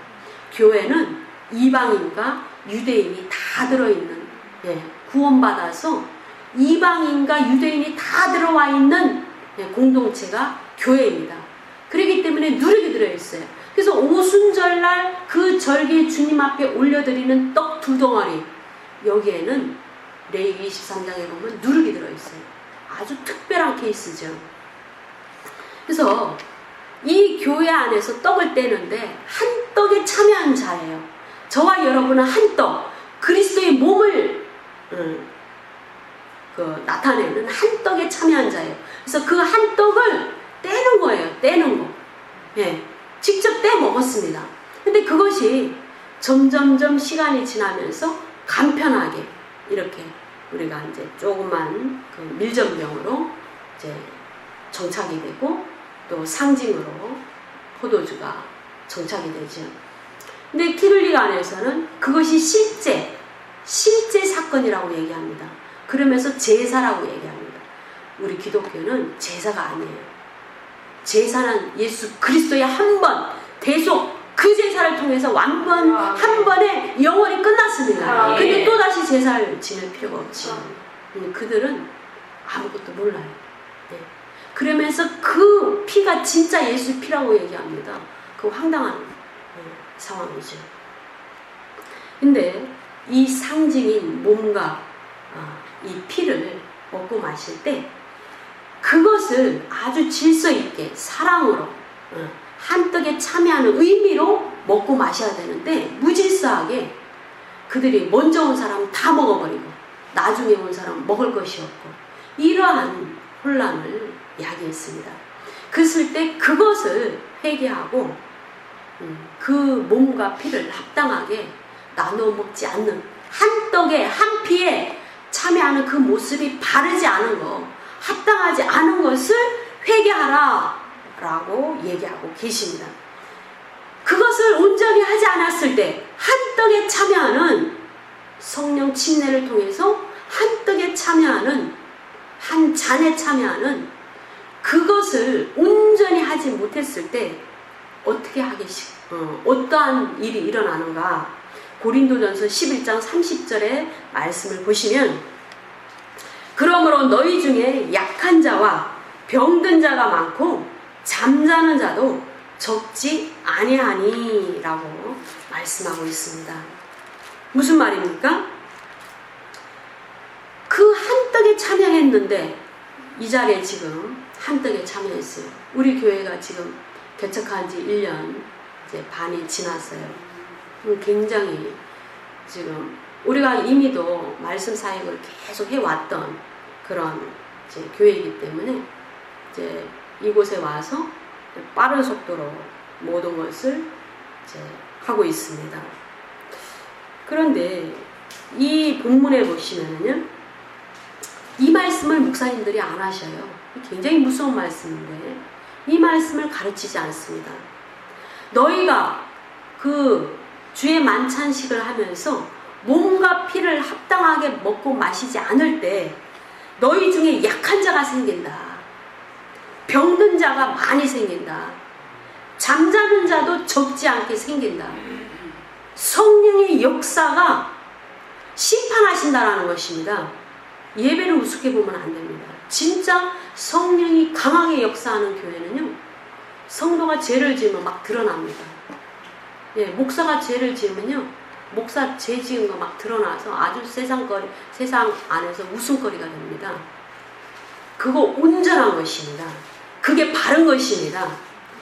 교회는 이방인과 유대인이 다 들어있는, 구원받아서 이방인과 유대인이 다 들어와 있는 공동체가 교회입니다. 그렇기 때문에 누룩이 들어있어요. 그래서 오순절날 그 절기 주님 앞에 올려드리는 떡 2덩어리, 여기에는 레위기 23장에 보면 누룩이 들어있어요. 아주 특별한 케이스죠. 그래서 이 교회 안에서 떡을 떼는데 한 떡에 참여한 자예요. 저와 여러분은 한 떡, 그리스도의 몸을 나타내는 한 떡에 참여한 자예요. 그래서 그 한 떡을 떼는 거예요. 떼는 거. 직접 떼 먹었습니다. 근데 그것이 점점점 시간이 지나면서 간편하게 이렇게 우리가 이제 조그만 그 밀전병으로 이제 정착이 되고 또 상징으로 포도주가 정착이 되죠. 근데 키룰리가 안에서는 그것이 실제 사건이라고 얘기합니다. 그러면서 제사라고 얘기합니다. 우리 기독교는 제사가 아니에요. 제사는 예수 그리스도의 한 번 대속 그 제사를 통해서 한 번에 영원히 끝났습니다. 근데 또다시 제사를 지낼 필요가 없지. 그들은 아무것도 몰라요. 그러면서 그 피가 진짜 예수 피라고 얘기합니다. 그 황당한 상황이죠. 근데 이 상징인 몸과 이 피를 먹고 마실 때 그것을 아주 질서 있게 사랑으로 한 떡에 참여하는 의미로 먹고 마셔야 되는데 무질서하게 그들이 먼저 온 사람 다 먹어버리고 나중에 온 사람 먹을 것이 없고 이러한 혼란을 야기했습니다. 그랬을 때 그것을 회개하고 그 몸과 피를 합당하게 나눠 먹지 않는 한 떡에 한 피에 참여하는 그 모습이 바르지 않은 거, 합당하지 않은 것을 회개하라 라고 얘기하고 계십니다. 그것을 온전히 하지 않았을 때 한 떡에 참여하는 성령 침례를 통해서 한 떡에 참여하는 한 잔에 참여하는 그것을 온전히 하지 못했을 때 어떻게 어떠한 일이 일어나는가? 고린도전서 11장 30절의 말씀을 보시면 그러므로 너희 중에 약한 자와 병든 자가 많고 잠자는 자도 적지 아니하니 라고 말씀하고 있습니다. 무슨 말입니까? 그 한 떡에 참여했는데 이 자리에 지금 한 떡에 참여했어요. 우리 교회가 지금 개척한 지 1년 이제 반이 지났어요. 굉장히 지금 우리가 이미도 말씀 사역을 계속 해왔던 그런 이제 교회이기 때문에 이제 이곳에 와서 빠른 속도로 모든 것을 이제 하고 있습니다. 그런데 이 본문에 보시면은요, 이 말씀을 목사님들이 안 하셔요. 굉장히 무서운 말씀인데 이 말씀을 가르치지 않습니다. 너희가 그 주의 만찬식을 하면서 몸과 피를 합당하게 먹고 마시지 않을 때 너희 중에 약한 자가 생긴다. 병든 자가 많이 생긴다. 잠자는 자도 적지 않게 생긴다. 성령의 역사가 심판하신다라는 것입니다. 예배를 우습게 보면 안 됩니다. 진짜 성령이 강하게 역사하는 교회는요, 성도가 죄를 지으면 막 드러납니다. 목사가 죄를 지으면요, 목사 죄 지은 거 막 드러나서 아주 세상 안에서 웃음거리가 됩니다. 그거 온전한 것입니다. 그게 바른 것입니다.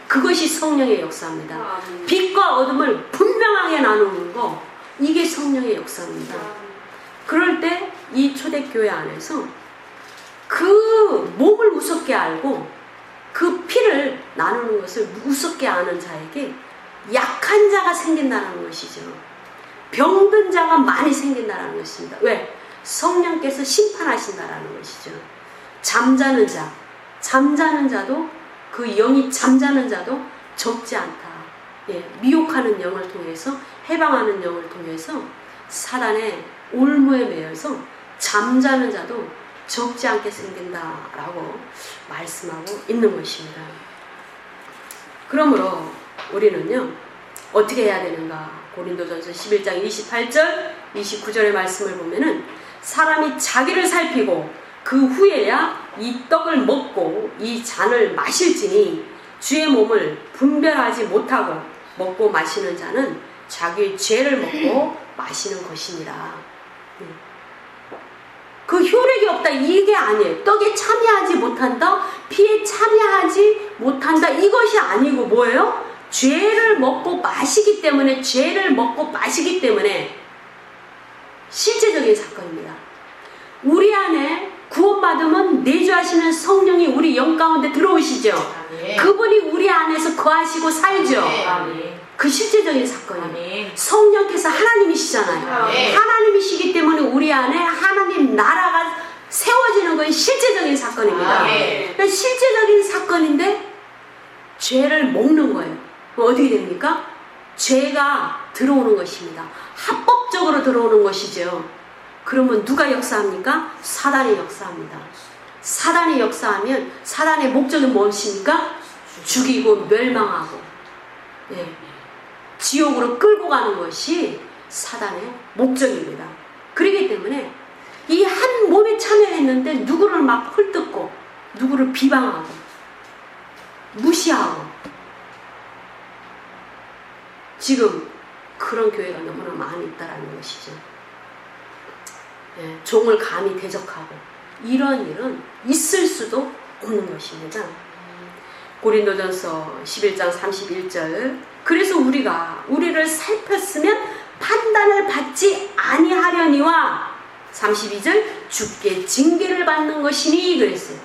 그것이 성령의 역사입니다. 빛과 어둠을 분명하게 나누는 거, 이게 성령의 역사입니다. 그럴 때 이 초대교회 안에서 그 몸을 우습게 알고 그 피를 나누는 것을 우습게 아는 자에게 약한 자가 생긴다는 것이죠. 병든 자가 많이 생긴다는 것입니다. 왜? 성령께서 심판하신다는 것이죠. 잠자는 자도 그 영이 잠자는 자도 적지 않다. 미혹하는 영을 통해서, 해방하는 영을 통해서 사단의 올무에 매여서 잠자는 자도 적지 않게 생긴다라고 말씀하고 있는 것입니다. 그러므로 우리는요, 어떻게 해야 되는가? 고린도전서 11장 28절, 29절의 말씀을 보면은 사람이 자기를 살피고 그 후에야 이 떡을 먹고 이 잔을 마실지니 주의 몸을 분별하지 못하고 먹고 마시는 자는 자기의 죄를 먹고 마시는 것이니라. 그 효력이 없다 이게 아니에요. 떡에 참여하지 못한다, 피에 참여하지 못한다 이것이 아니고 뭐예요? 죄를 먹고 마시기 때문에, 죄를 먹고 마시기 때문에 실제적인 사건입니다. 우리 안에 구원받으면 내주하시는 성령이 우리 영 가운데 들어오시죠. 아멘. 그분이 우리 안에서 거하시고 살죠. 아멘. 그 실제적인 사건이에요. 아멘. 성령께서 하나님이시잖아요. 아멘. 하나님이시기 때문에 우리 안에 하나님 나라가 세워지는 건 실제적인 사건입니다. 아멘. 그러니까 실제적인 사건인데 죄를 먹는 거예요. 그럼 어떻게 됩니까? 죄가 들어오는 것입니다. 합법적으로 들어오는 것이죠. 그러면 누가 역사합니까? 사단이 역사합니다. 사단이 역사하면 사단의 목적이 무엇입니까? 죽이고 멸망하고, 예, 지옥으로 끌고 가는 것이 사단의 목적입니다. 그렇기 때문에 이 한 몸에 참여했는데 누구를 막 헐뜯고 누구를 비방하고 무시하고, 지금 그런 교회가 너무나 많이 있다라는 것이죠. 예, 종을 감히 대적하고 이런 일은 있을 수도 없는 것입니다. 고린도전서 11장 31절, 그래서 우리를 살폈으면 판단을 받지 아니하려니와 32절, 주께 징계를 받는 것이니 그랬어요.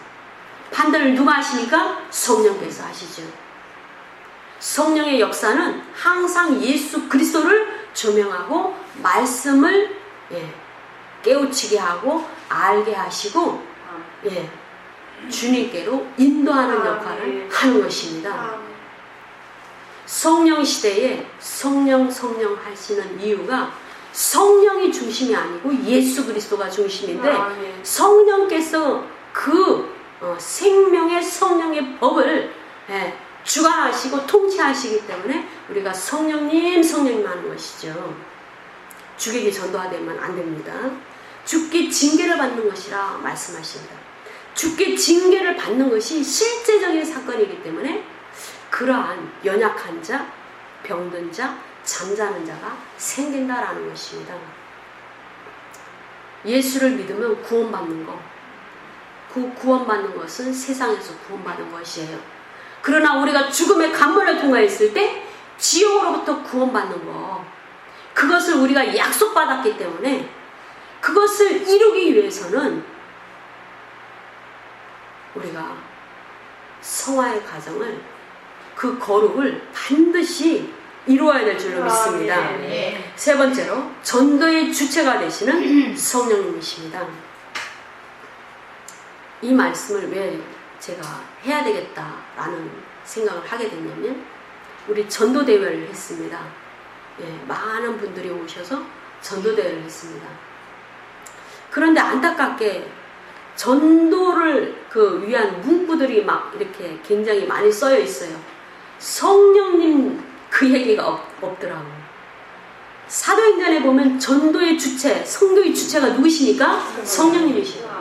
판단을 누가 하시니까? 성령께서 하시죠. 성령의 역사는 항상 예수 그리스도를 조명하고 말씀을, 예, 깨우치게 하고 알게 하시고, 예, 주님께로 인도하는 역할을 하는 것입니다. 성령 시대에 성령 하시는 이유가 성령이 중심이 아니고 예수 그리스도가 중심인데, 성령께서 그 생명의 성령의 법을, 예, 주관하시고 통치하시기 때문에 우리가 성령님 하는 것이죠. 주객이 전도화되면 안 됩니다. 주께 징계를 받는 것이라 말씀하십니다. 주께 징계를 받는 것이 실제적인 사건이기 때문에 그러한 연약한 자, 병든 자, 잠자는 자가 생긴다라는 것입니다. 예수를 믿으면 구원받는 것, 그 구원받는 것은 세상에서 구원받은 것이에요. 그러나 우리가 죽음의 관문을 통과했을 때 지옥으로부터 구원받는 것, 그것을 우리가 약속받았기 때문에 그것을 이루기 위해서는 우리가 성화의 과정을, 그 거룩을 반드시 이루어야 될 줄로 믿습니다. 세 번째로 전도의 주체가 되시는 성령님이십니다. 이 말씀을 왜 제가 해야 되겠다라는 생각을 하게 됐냐면, 우리 전도대회를 했습니다. 예, 많은 분들이 오셔서 전도대회를 했습니다. 그런데 안타깝게 전도를 위한 문구들이 막 이렇게 굉장히 많이 써여 있어요. 성령님 그 얘기가 없더라고요. 사도행전에 보면 전도의 주체, 성도의 주체가 누구시니까? 성령님이시죠.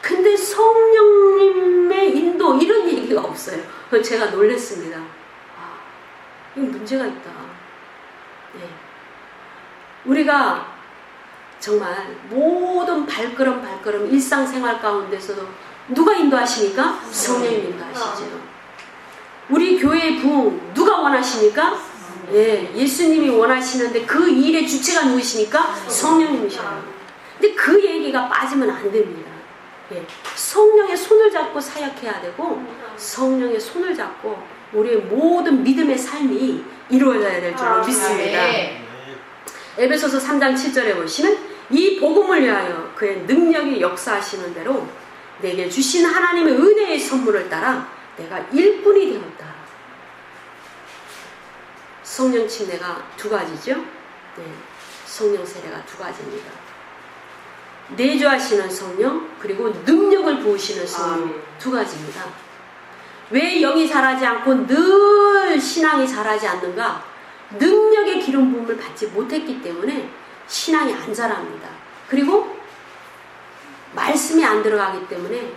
근데 성령님의 인도 이런 얘기가 없어요. 그래서 제가 놀랐습니다. 아, 이거 문제가 있다. 네. 우리가 정말 모든 발걸음 일상생활 가운데서도 누가 인도하시니까? 성령님 인도하시죠. 우리 교회의 부흥 누가 원하십니까? 예, 예수님이 원하시는데 그 일의 주체가 누구시니까? 성령님이셔요. 근데 그 얘기가 빠지면 안 됩니다. 예, 성령의 손을 잡고 사역해야 되고, 성령의 손을 잡고 우리의 모든 믿음의 삶이 이루어져야 될 줄로 믿습니다. 에베소서 3장 7절에 보시면, 이 복음을 위하여 그의 능력이 역사하시는 대로 내게 주신 하나님의 은혜의 선물을 따라 내가 일꾼이 되었다. 성령 침례가 두 가지죠. 네, 성령 세례가 두 가지입니다. 내주하시는 성령, 그리고 능력을 부으시는 성령, 두 가지입니다. 왜 영이 자라지 않고 늘 신앙이 자라지 않는가? 능력의 기름 부음을 받지 못했기 때문에 신앙이 안 자랍니다. 그리고 말씀이 안 들어가기 때문에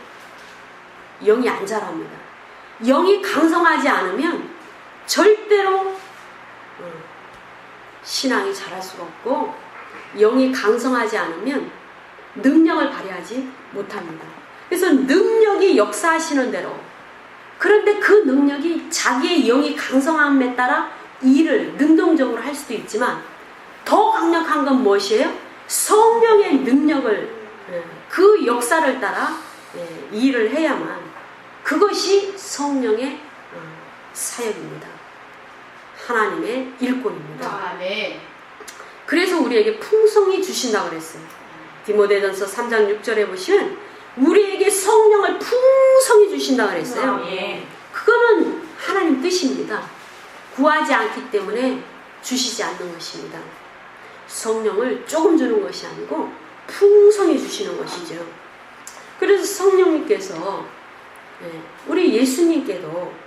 영이 안 자랍니다. 영이 강성하지 않으면 절대로 신앙이 자랄 수가 없고, 영이 강성하지 않으면 능력을 발휘하지 못합니다. 그래서 능력이 역사하시는 대로, 그런데 그 능력이 자기의 영이 강성함에 따라 일을 능동적으로 할 수도 있지만, 더 강력한 건 무엇이에요? 성령의 능력을, 그 역사를 따라 일을 해야만, 그것이 성령의 사역입니다. 하나님의 일꾼입니다. 그래서 우리에게 풍성히 주신다고 그랬어요. 디모데전서 3장 6절에 보시면 우리에게 성령을 풍성히 주신다고 그랬어요. 그거는 하나님 뜻입니다. 구하지 않기 때문에 주시지 않는 것입니다. 성령을 조금 주는 것이 아니고 풍성히 주시는 것이죠. 그래서 성령님께서 우리 예수님께도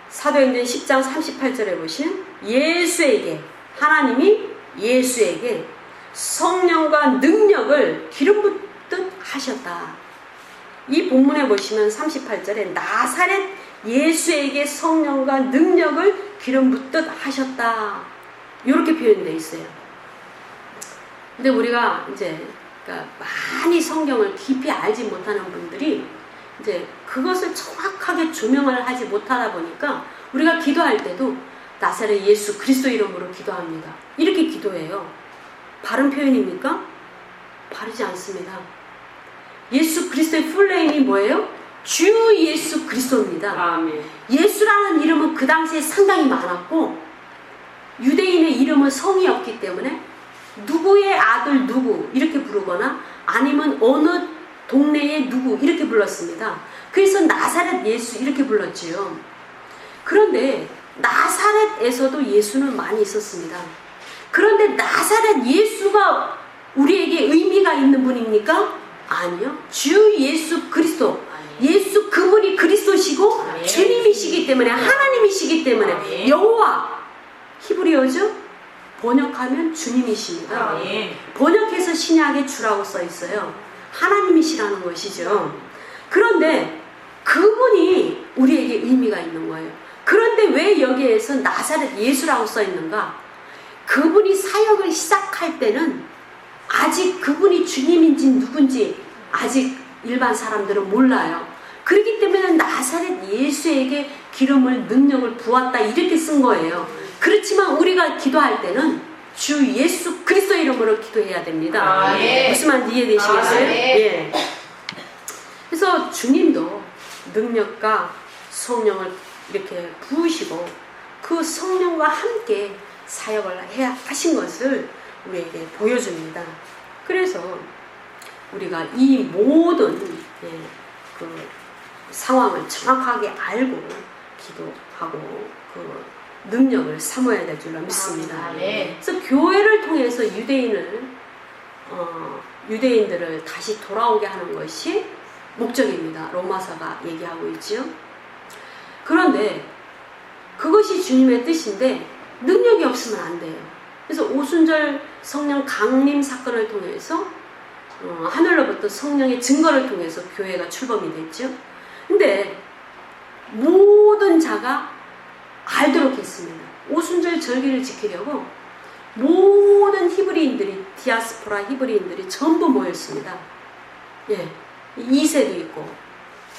사도행전 10장 38절에 보시면 예수에게, 하나님이 예수에게 성령과 능력을 기름 붓듯 하셨다. 이 본문에 보시면 38절에 나사렛 예수에게 성령과 능력을 기름 붓듯 하셨다. 이렇게 표현되어 있어요. 근데 우리가 이제 그러니까 많이 성경을 깊이 알지 못하는 분들이 이제 그것을 정확하게 조명을 하지 못하다 보니까 우리가 기도할 때도 나사렛 예수 그리스도 이름으로 기도합니다. 이렇게 기도해요. 바른 표현입니까? 바르지 않습니다. 예수 그리스도의 풀네임이 뭐예요? 주 예수 그리스도입니다. 아멘. 예수라는 이름은 그 당시에 상당히 많았고, 유대인의 이름은 성이 없기 때문에 누구의 아들 누구 이렇게 부르거나 아니면 어느 동네의 누구 이렇게 불렀습니다. 그래서 나사렛 예수 이렇게 불렀지요. 그런데 나사렛에서도 예수는 많이 있었습니다. 그런데 나사렛 예수가 우리에게 의미가 있는 분입니까? 아니요. 주 예수 그리스도. 예수 그분이 그리스도시고 주님이시기 때문에, 하나님이시기 때문에, 여호와, 히브리어죠? 번역하면 주님이십니다. 번역해서 신약의 주라고 써 있어요. 하나님이시라는 것이죠. 그런데 그분이 우리에게 의미가 있는 거예요. 그런데 왜 여기에서 나사렛 예수라고 써 있는가? 그분이 사역을 시작할 때는 아직 그분이 주님인지 누군지 아직 일반 사람들은 몰라요. 그렇기 때문에 나사렛 예수에게 기름을, 능력을 부었다 이렇게 쓴 거예요. 그렇지만 우리가 기도할 때는 주 예수 그리스도 이름으로 기도해야 됩니다. 무슨 말인지 이해되시겠어요? 예. 그래서 주님도 능력과 성령을 이렇게 부으시고 그 성령과 함께 사역을 하신 것을 우리에게 보여줍니다. 그래서 우리가 이 모든 그 상황을 정확하게 알고 기도하고 그 능력을 사모해야 될 줄로 믿습니다. 그래서 교회를 통해서 유대인들을 다시 돌아오게 하는 것이 목적입니다. 로마서가 얘기하고 있죠. 그런데 그것이 주님의 뜻인데 능력이 없으면 안 돼요. 그래서 오순절 성령 강림 사건을 통해서 하늘로부터 성령의 증거를 통해서 교회가 출범이 됐죠. 근데 모든 자가 알도록 했습니다. 오순절 절기를 지키려고 모든 히브리인들이, 디아스포라 히브리인들이 전부 모였습니다. 예, 2세도 있고.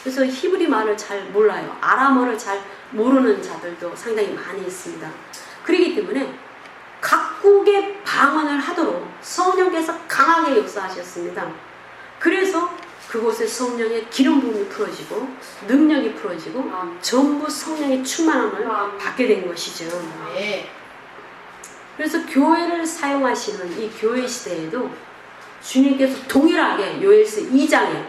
그래서 히브리 말을 잘 몰라요. 아람어를 잘 모르는 자들도 상당히 많이 있습니다. 그렇기 때문에 각국의 방언을 하도록 성령께서 강하게 역사하셨습니다. 그래서 그곳에 성령의 기름 부음이 풀어지고 능력이 풀어지고 전부 성령의 충만함을 받게 된 것이죠. 그래서 교회를 사용하시는 이 교회 시대에도 주님께서 동일하게 요엘서 2장에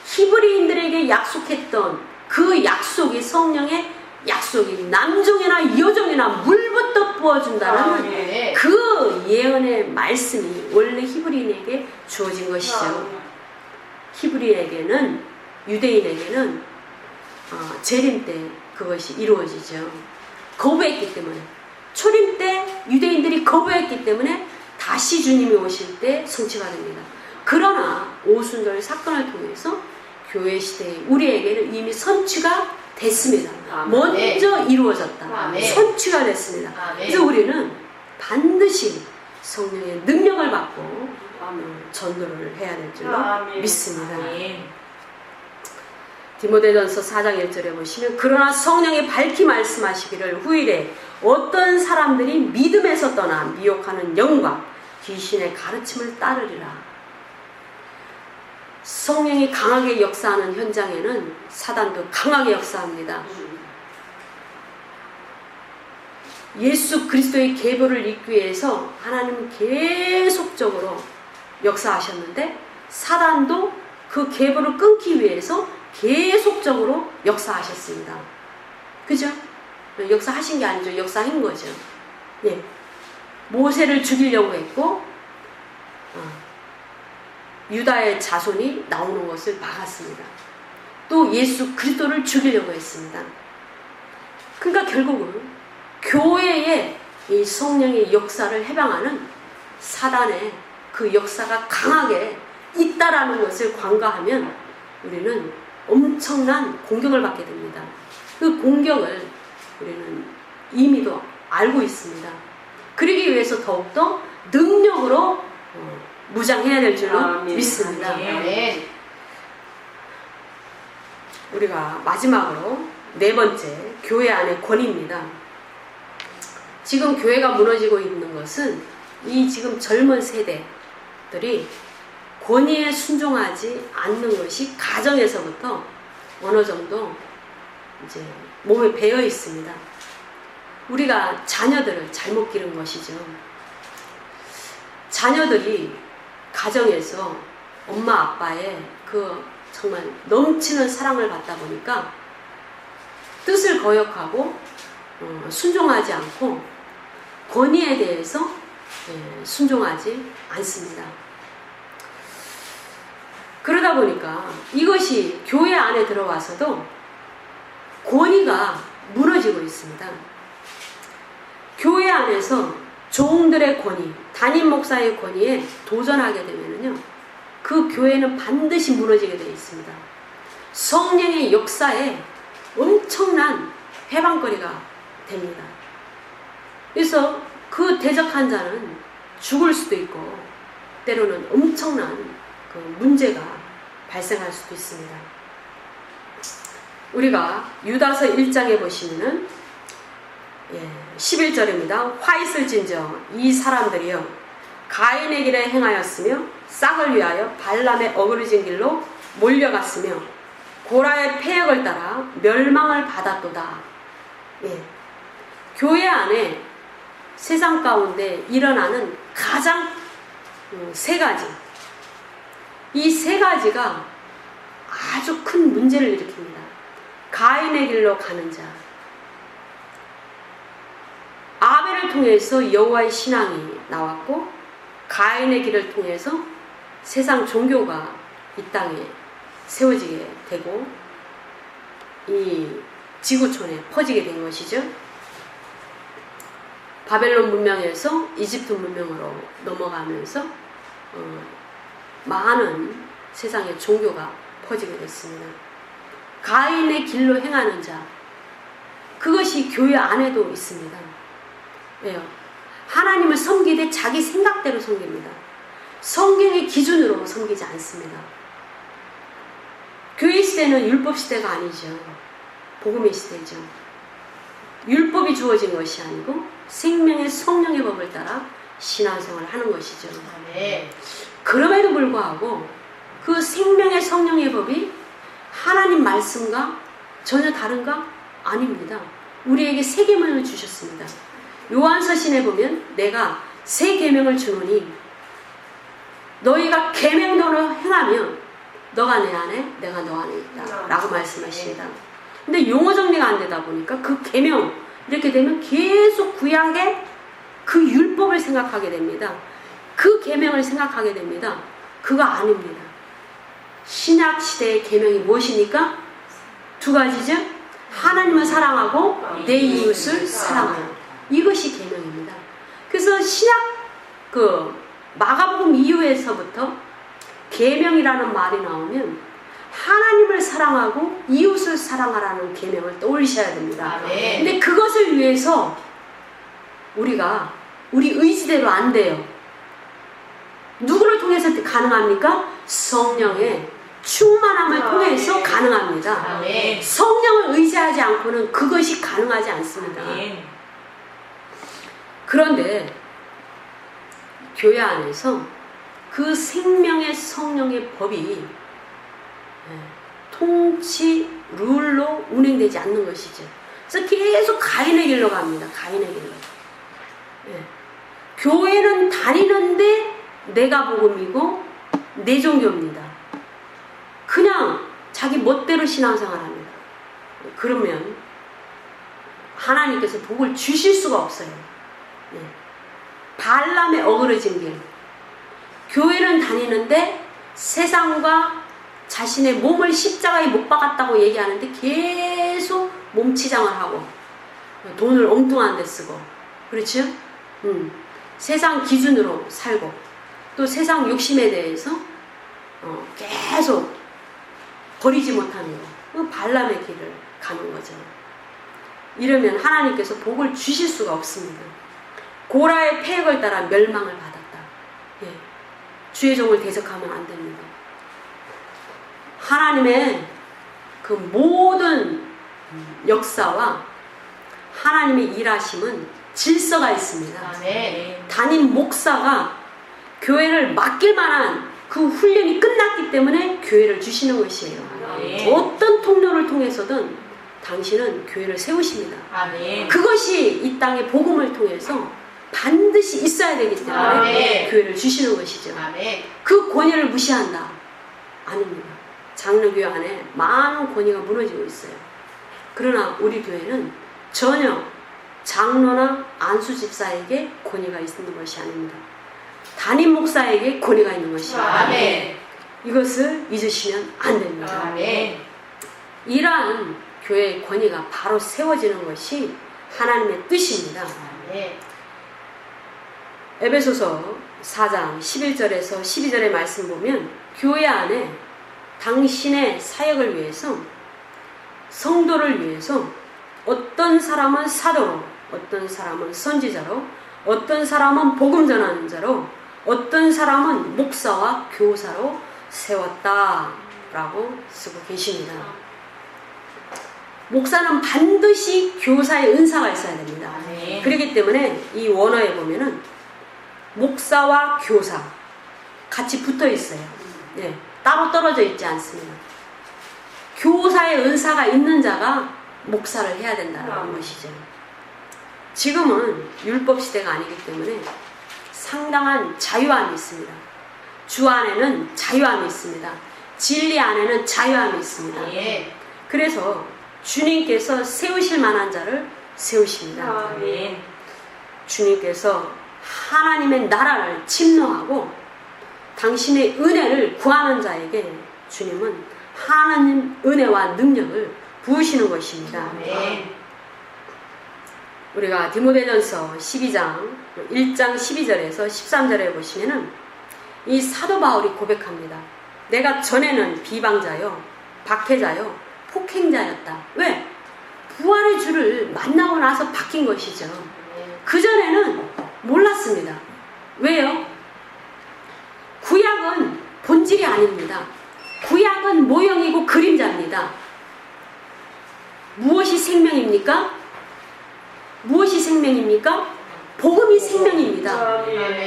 히브리인들에게 약속했던 그 약속이, 성령의 약속이 남종이나 여종이나 물부터 부어준다는 네. 그 예언의 말씀이 원래 히브리인에게 주어진 것이죠. 히브리에게는, 유대인에게는 재림 때 그것이 이루어지죠. 거부했기 때문에, 초림 때 유대인들이 거부했기 때문에 다시 주님이 오실 때 성취가 됩니다. 그러나 오순절 사건을 통해서 교회 시대에 우리에게는 이미 선취가 됐습니다. 먼저 이루어졌다. 선취가 됐습니다. 그래서 우리는 반드시 성령의 능력을 받고 전도를 해야 될 줄로 믿습니다. 디모데전서 4장 1절에 보시면 그러나 성령이 밝히 말씀하시기를 후일에 어떤 사람들이 믿음에서 떠나 미혹하는 영과 귀신의 가르침을 따르리라. 성령이 강하게 역사하는 현장에는 사단도 강하게 역사합니다. 예수 그리스도의 계보를 잇기 위해서 하나님은 계속적으로 역사하셨는데 사단도 그 계보를 끊기 위해서 계속적으로 역사하셨습니다. 그죠? 역사하신 게 아니죠. 역사한 거죠. 예. 모세를 죽이려고 했고 유다의 자손이 나오는 것을 막았습니다. 또 예수 그리스도를 죽이려고 했습니다. 그러니까 결국은 교회의 이 성령의 역사를 해방하는 사단의 그 역사가 강하게 있다라는 것을 관가하면 우리는 엄청난 공격을 받게 됩니다. 그 공격을 우리는 이미도 알고 있습니다. 그러기 위해서 더욱더 능력으로 무장해야 될 줄로 믿습니다. 우리가 마지막으로 네 번째, 교회 안의 권위입니다. 지금 교회가 무너지고 있는 것은 이 지금 젊은 세대들이 권위에 순종하지 않는 것이 가정에서부터 어느 정도 이제 몸에 배어 있습니다. 우리가 자녀들을 잘못 기른 것이죠. 자녀들이 가정에서 엄마 아빠의 그 정말 넘치는 사랑을 받다 보니까 뜻을 거역하고 순종하지 않고 권위에 대해서 순종하지 않습니다. 그러다 보니까 이것이 교회 안에 들어와서도 권위가 무너지고 있습니다. 교회 안에서 종들의 권위, 담임 목사의 권위에 도전하게 되면요, 그 교회는 반드시 무너지게 되어 있습니다. 성령의 역사에 엄청난 해방거리가 됩니다. 그래서 그 대적한 자는 죽을 수도 있고 때로는 엄청난 그 문제가 발생할 수도 있습니다. 우리가 유다서 1장에 보시면은 11절입니다. 화 있을진저 이 사람들이여 가인의 길에 행하였으며 싹을 위하여 발람의 어그러진 길로 몰려갔으며 고라의 패역을 따라 멸망을 받았도다. 교회 안에 세상 가운데 일어나는 가장 세 가지, 이 세 가지가 아주 큰 문제를 일으킵니다. 가인의 길로 가는 자, 아벨을 통해서 여호와의 신앙이 나왔고 가인의 길을 통해서 세상 종교가 이 땅에 세워지게 되고 이 지구촌에 퍼지게 된 것이죠. 바벨론 문명에서 이집트 문명으로 넘어가면서 많은 세상의 종교가 퍼지게 됐습니다. 가인의 길로 행하는 자, 그것이 교회 안에도 있습니다. 왜요? 하나님을 섬기되 자기 생각대로 섬깁니다. 성경의 기준으로 섬기지 않습니다. 교회 시대는 율법 시대가 아니죠. 복음의 시대죠. 율법이 주어진 것이 아니고 생명의 성령의 법을 따라 신앙생활을 하는 것이죠. 그럼에도 불구하고 그 생명의 성령의 법이 하나님 말씀과 전혀 다른가? 아닙니다. 우리에게 새 계명을 주셨습니다. 요한서신에 보면 내가 새 계명을 주노니 너희가 계명대로 행하면 너가 내 안에 내가 너 안에 있다 라고 말씀하십니다. 근데 용어 정리가 안 되다 보니까 그 계명 이렇게 되면 계속 구약의 그 율법을 생각하게 됩니다. 그 계명을 생각하게 됩니다. 그거 아닙니다. 신약 시대의 계명이 무엇입니까? 두 가지죠. 하나님을 사랑하고 내 이웃을 사랑하라. 이것이 계명입니다. 그래서 신약 마가복음 이후에서부터 계명이라는 말이 나오면 하나님을 사랑하고 이웃을 사랑하라는 계명을 떠올리셔야 됩니다. 근데 그것을 위해서 우리가 우리 의지대로 안 돼요. 누구를 통해서 가능합니까? 성령의 충만함을 통해서 가능합니다. 성령을 의지하지 않고는 그것이 가능하지 않습니다. 그런데 교회 안에서 그 생명의 성령의 법이 통치, 룰로 운행되지 않는 것이죠. 그래서 계속 가인의 길로 갑니다. 가인의 길로. 교회는 다니는데 내가 복음이고 내 종교입니다. 그냥 자기 멋대로 신앙생활합니다. 그러면 하나님께서 복을 주실 수가 없어요. 발람에 어그러진 길. 교회는 다니는데 세상과 자신의 몸을 십자가에 못 박았다고 얘기하는데 계속 몸치장을 하고 돈을 엉뚱한 데 쓰고, 그렇죠? 세상 기준으로 살고 또 세상 욕심에 대해서 계속 버리지 못하는 거, 발람의 길을 가는 거죠. 이러면 하나님께서 복을 주실 수가 없습니다. 고라의 패역을 따라 멸망을 받았다. 주의 종을 대적하면 안 됩니다. 하나님의 그 모든 역사와 하나님의 일하심은 질서가 있습니다. 담임 목사가 교회를 맡길 만한 그 훈련이 끝났기 때문에 교회를 주시는 것이에요. 어떤 통로를 통해서든 당신은 교회를 세우십니다. 그것이 이 땅의 복음을 통해서 반드시 있어야 되기 때문에 교회를 주시는 것이죠. 그 권위를 무시한다? 아닙니다. 장로교회 안에 많은 권위가 무너지고 있어요. 그러나 우리 교회는 전혀 장로나 안수 집사에게 권위가 있는 것이 아닙니다. 담임 목사에게 권위가 있는 것입니다. 이것을 잊으시면 안 됩니다. 이러한 교회의 권위가 바로 세워지는 것이 하나님의 뜻입니다. 에베소서 4장 11절에서 12절의 말씀 보면 교회 안에 당신의 사역을 위해서, 성도를 위해서 어떤 사람은 사도로, 어떤 사람은 선지자로, 어떤 사람은 복음 전하는 자로, 어떤 사람은 목사와 교사로 세웠다라고 쓰고 계십니다. 목사는 반드시 교사의 은사가 있어야 됩니다. 그렇기 때문에 이 원어에 보면은 목사와 교사 같이 붙어 있어요. 따로 떨어져 있지 않습니다. 교사의 은사가 있는 자가 목사를 해야 된다는 것이죠. 지금은 율법 시대가 아니기 때문에 상당한 자유함이 있습니다. 주 안에는 자유함이 있습니다. 진리 안에는 자유함이 있습니다. 그래서 주님께서 세우실 만한 자를 세우십니다. 주님께서 하나님의 나라를 침노하고 당신의 은혜를 구하는 자에게 주님은 하나님 은혜와 능력을 부으시는 것입니다. 우리가 디모데전서 12장 1장 12절에서 13절에 보시면은 이 사도 바울이 고백합니다. 내가 전에는 비방자요, 박해자요, 폭행자였다. 왜? 부활의 주를 만나고 나서 바뀐 것이죠. 그전에는 몰랐습니다. 왜요? 구약은 본질이 아닙니다. 구약은 모형이고 그림자입니다. 무엇이 생명입니까? 무엇이 생명입니까? 복음이 생명입니다.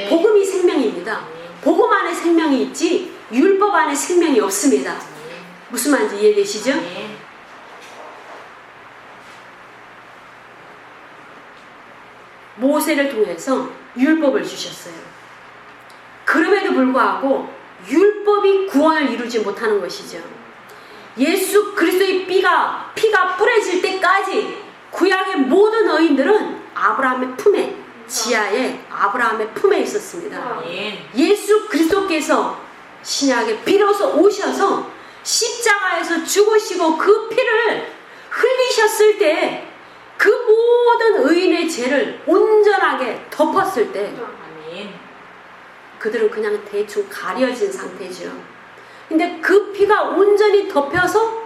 복음이 생명입니다. 복음 안에 생명이 있지 율법 안에 생명이 없습니다. 무슨 말인지 이해되시죠? 모세를 통해서 율법을 주셨어요. 그럼에도 불구하고 율법이 구원을 이루지 못하는 것이죠. 예수 그리스도의 피가 뿌려질 때까지 구약의 모든 의인들은 아브라함의 품에 지하에 아브라함의 품에 있었습니다. 아멘. 예수 그리스도께서 신약에 비로소 오셔서 십자가에서 죽으시고 그 피를 흘리셨을 때 그 모든 의인의 죄를 온전하게 덮었을 때 아멘. 그들은 그냥 대충 가려진 상태죠. 근데 그 피가 온전히 덮여서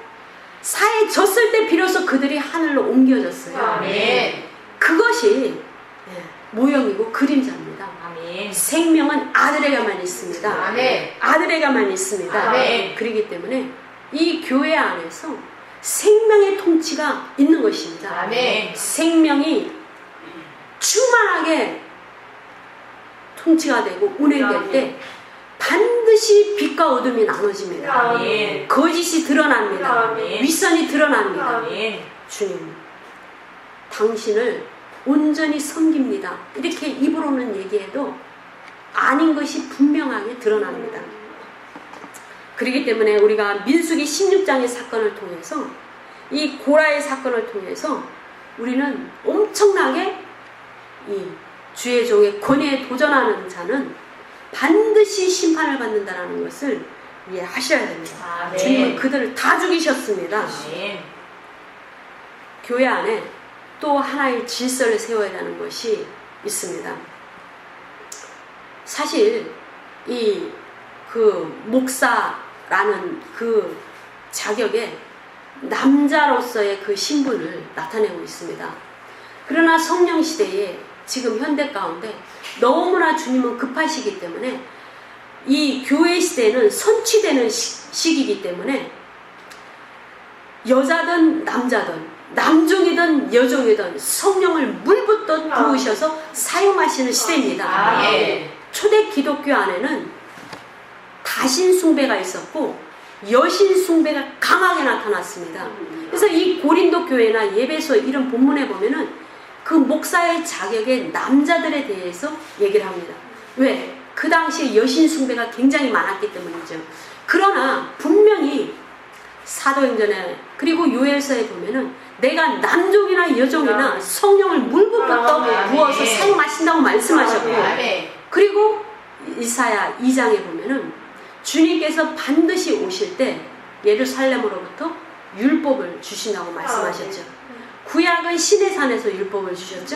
사해졌을 때 비로소 그들이 하늘로 옮겨졌어요. 아멘. 그것이 모형이고 그림자입니다. 아멘. 생명은 아들에게만 있습니다. 아멘. 아들에게만 있습니다. 아멘. 그렇기 때문에 이 교회 안에서 생명의 통치가 있는 것입니다. 아멘. 생명이 충만하게 통치가 되고 운행될 때 반드시 빛과 어둠이 나눠집니다. 아멘. 거짓이 드러납니다. 아멘. 윗선이 드러납니다. 아멘. 주님, 당신을 온전히 섬깁니다. 이렇게 입으로는 얘기해도 아닌 것이 분명하게 드러납니다. 그렇기 때문에 우리가 민수기 16장의 사건을 통해서 이 고라의 사건을 통해서 우리는 엄청나게 이 주의 종의 권위에 도전하는 자는 반드시 심판을 받는다는 것을 이해하셔야 됩니다. 아멘. 주님은 그들을 다 죽이셨습니다. 아멘. 교회 안에 또 하나의 질서를 세워야 하는 것이 있습니다. 사실 이 목사라는 그 자격에 남자로서의 그 신분을 나타내고 있습니다. 그러나 성령 시대에 지금 현대 가운데 너무나 주님은 급하시기 때문에 이 교회 시대는 선취되는 시기이기 때문에 여자든 남자든 남종이든 여종이든 성령을 물붓듯 부으셔서 사용하시는 시대입니다. 아멘. 초대 기독교 안에는 다신 숭배가 있었고 여신 숭배가 강하게 나타났습니다. 그래서 이 고린도 교회나 예배소 이런 본문에 보면은 그 목사의 자격의 남자들에 대해서 얘기를 합니다. 왜? 그 당시에 여신 숭배가 굉장히 많았기 때문이죠. 그러나 분명히 사도행전에 그리고 요엘서에 보면은 내가 남종이나 여종이나 성령을 물붓부터 부어서 사용하신다고 말씀하셨고, 그리고 이사야 2장에 보면은 주님께서 반드시 오실 때 예루살렘으로부터 율법을 주신다고 말씀하셨죠. 구약은 시내산에서 율법을 주셨죠.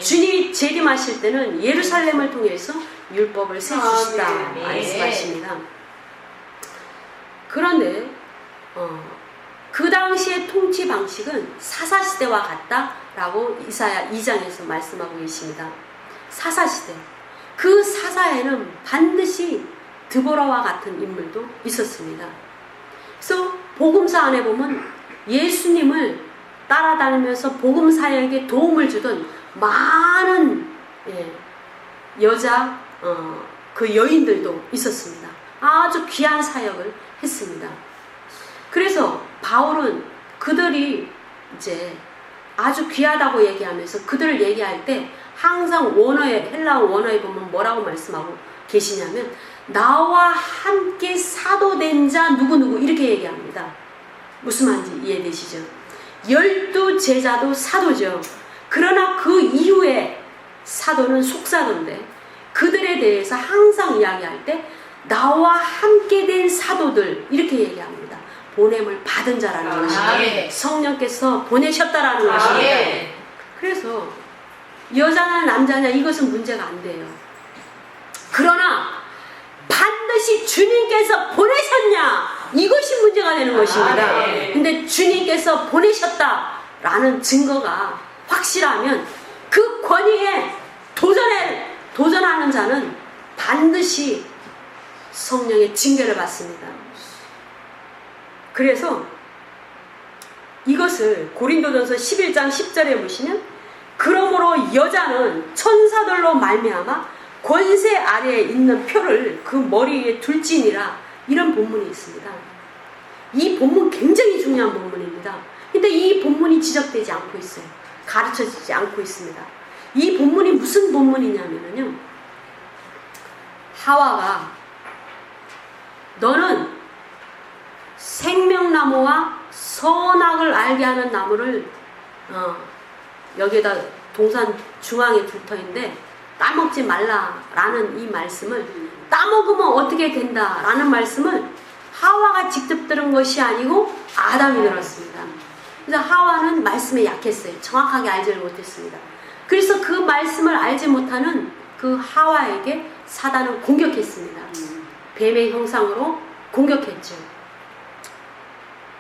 주님이 재림하실 때는 예루살렘을 통해서 율법을 세주시다 말씀하십니다. 그런데 그 당시의 통치 방식은 사사시대와 같다라고 이사야 2장에서 말씀하고 계십니다. 사사시대. 그 사사에는 반드시 드보라와 같은 인물도 있었습니다. 그래서 복음서 안에 보면 예수님을 따라다니면서 복음 사역에 도움을 주던 많은 여자 그 여인들도 있었습니다. 아주 귀한 사역을 했습니다. 그래서 바울은 그들이 이제 아주 귀하다고 얘기하면서 그들을 얘기할 때 항상 원어에 헬라어 원어에 보면 뭐라고 말씀하고 계시냐면 나와 함께 사도된 자 누구누구 이렇게 얘기합니다. 무슨 말인지 이해되시죠? 12 제자도 사도죠. 그러나 그 이후에 사도는 속사도인데 그들에 대해서 항상 이야기할 때 나와 함께 된 사도들 이렇게 얘기합니다. 보냄을 받은 자라는 것입니다. 성령께서 보내셨다라는 것입니다. 그래서 여자냐 남자냐 이것은 문제가 안 돼요. 그러나 반드시 주님께서 보내셨냐 이것이 문제가 되는 것입니다. 근데 주님께서 보내셨다라는 증거가 확실하면 그 권위에 도전하는 자는 반드시 성령의 징계를 받습니다. 그래서 이것을 고린도전서 11장 10절에 보시면 그러므로 여자는 천사들로 말미암아 권세 아래에 있는 표를 그 머리 위에 둘지니라 이런 본문이 있습니다. 이 본문 굉장히 중요한 본문입니다. 근데 이 본문이 지적되지 않고 있어요. 가르쳐지지 않고 있습니다. 이 본문이 무슨 본문이냐면요, 하와가 너는 생명나무와 선악을 알게 하는 나무를 여기에다 동산 중앙에 둘터인데 따먹지 말라라는 이 말씀을 따먹으면 어떻게 된다라는 말씀을 하와가 직접 들은 것이 아니고 아담이 들었습니다. 그래서 하와는 말씀에 약했어요. 정확하게 알지를 못했습니다. 그래서 그 말씀을 알지 못하는 그 하와에게 사단은 공격했습니다. 뱀의 형상으로 공격했죠.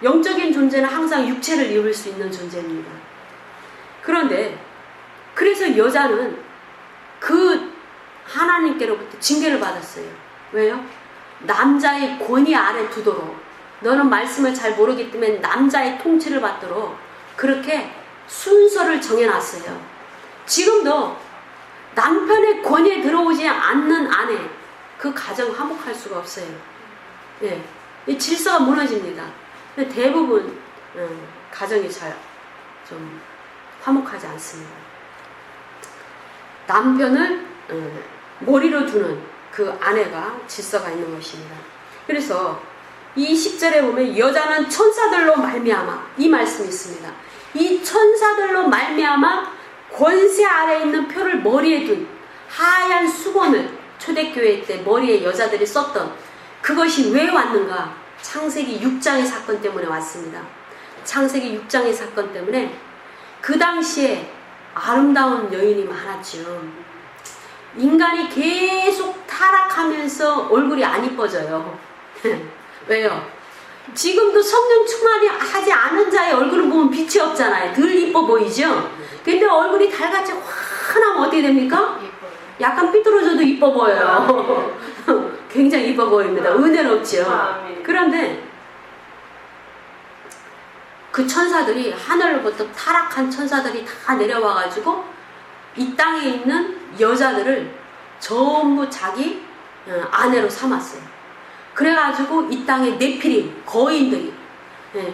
영적인 존재는 항상 육체를 입을 수 있는 존재입니다. 그런데 그래서 여자는 그 하나님께로부터 징계를 받았어요. 왜요? 남자의 권위 아래 두도록, 너는 말씀을 잘 모르기 때문에 남자의 통치를 받도록 그렇게 순서를 정해놨어요. 지금도 남편의 권위에 들어오지 않는 아내, 그 가정 화목할 수가 없어요. 예, 이 질서가 무너집니다. 근데 대부분 가정이 잘 좀 화목하지 않습니다. 남편을 머리로 두는 그 아내가 질서가 있는 것입니다. 그래서 이 10절에 보면 여자는 천사들로 말미암아, 이 말씀이 있습니다. 이 천사들로 말미암아 권세 아래에 있는 표를 머리에 둔 하얀 수건을 초대교회 때 머리에 여자들이 썼던 그것이 왜 왔는가? 창세기 6장의 사건 때문에 왔습니다. 창세기 6장의 사건 때문에 그 당시에 아름다운 여인이 많았죠. 인간이 계속 타락하면서 얼굴이 안 이뻐져요. 왜요? 지금도 성령 충만이 하지 않은 자의 얼굴을 보면 빛이 없잖아요. 늘 이뻐 보이죠? 근데 얼굴이 달같이 환하면 어떻게 됩니까? 약간 삐뚤어져도 이뻐 보여요. 굉장히 이뻐 보입니다. 은혜롭죠. 그런데 그 천사들이, 하늘로부터 타락한 천사들이 다 내려와가지고 이 땅에 있는 여자들을 전부 자기 아내로 삼았어요. 그래가지고 이 땅에 네피림, 거인들이,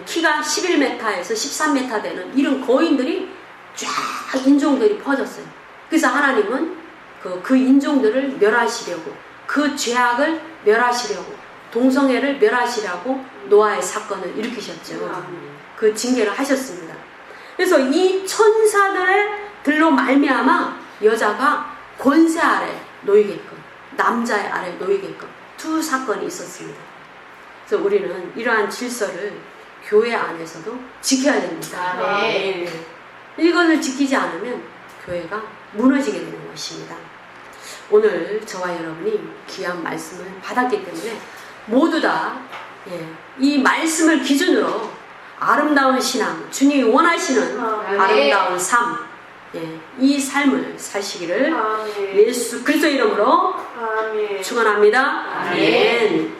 키가 11m에서 13m 되는 이런 거인들이 쫙 인종들이 퍼졌어요. 그래서 하나님은 그 인종들을 멸하시려고, 그 죄악을 멸하시려고, 동성애를 멸하시려고 노아의 사건을 일으키셨죠. 그 징계를 하셨습니다. 그래서 이 천사들로 말미암아 여자가 권세 아래 놓이게끔, 남자의 아래 놓이게끔 두 사건이 있었습니다. 그래서 우리는 이러한 질서를 교회 안에서도 지켜야 됩니다. 네. 이것을 지키지 않으면 교회가 무너지게 되는 것입니다. 오늘 저와 여러분이 귀한 말씀을 받았기 때문에 모두 다 이 말씀을 기준으로 아름다운 신앙, 주님이 원하시는 아름다운 삶, 이 삶을 사시기를 예수 그리스도 이름으로 축원합니다. 아멘.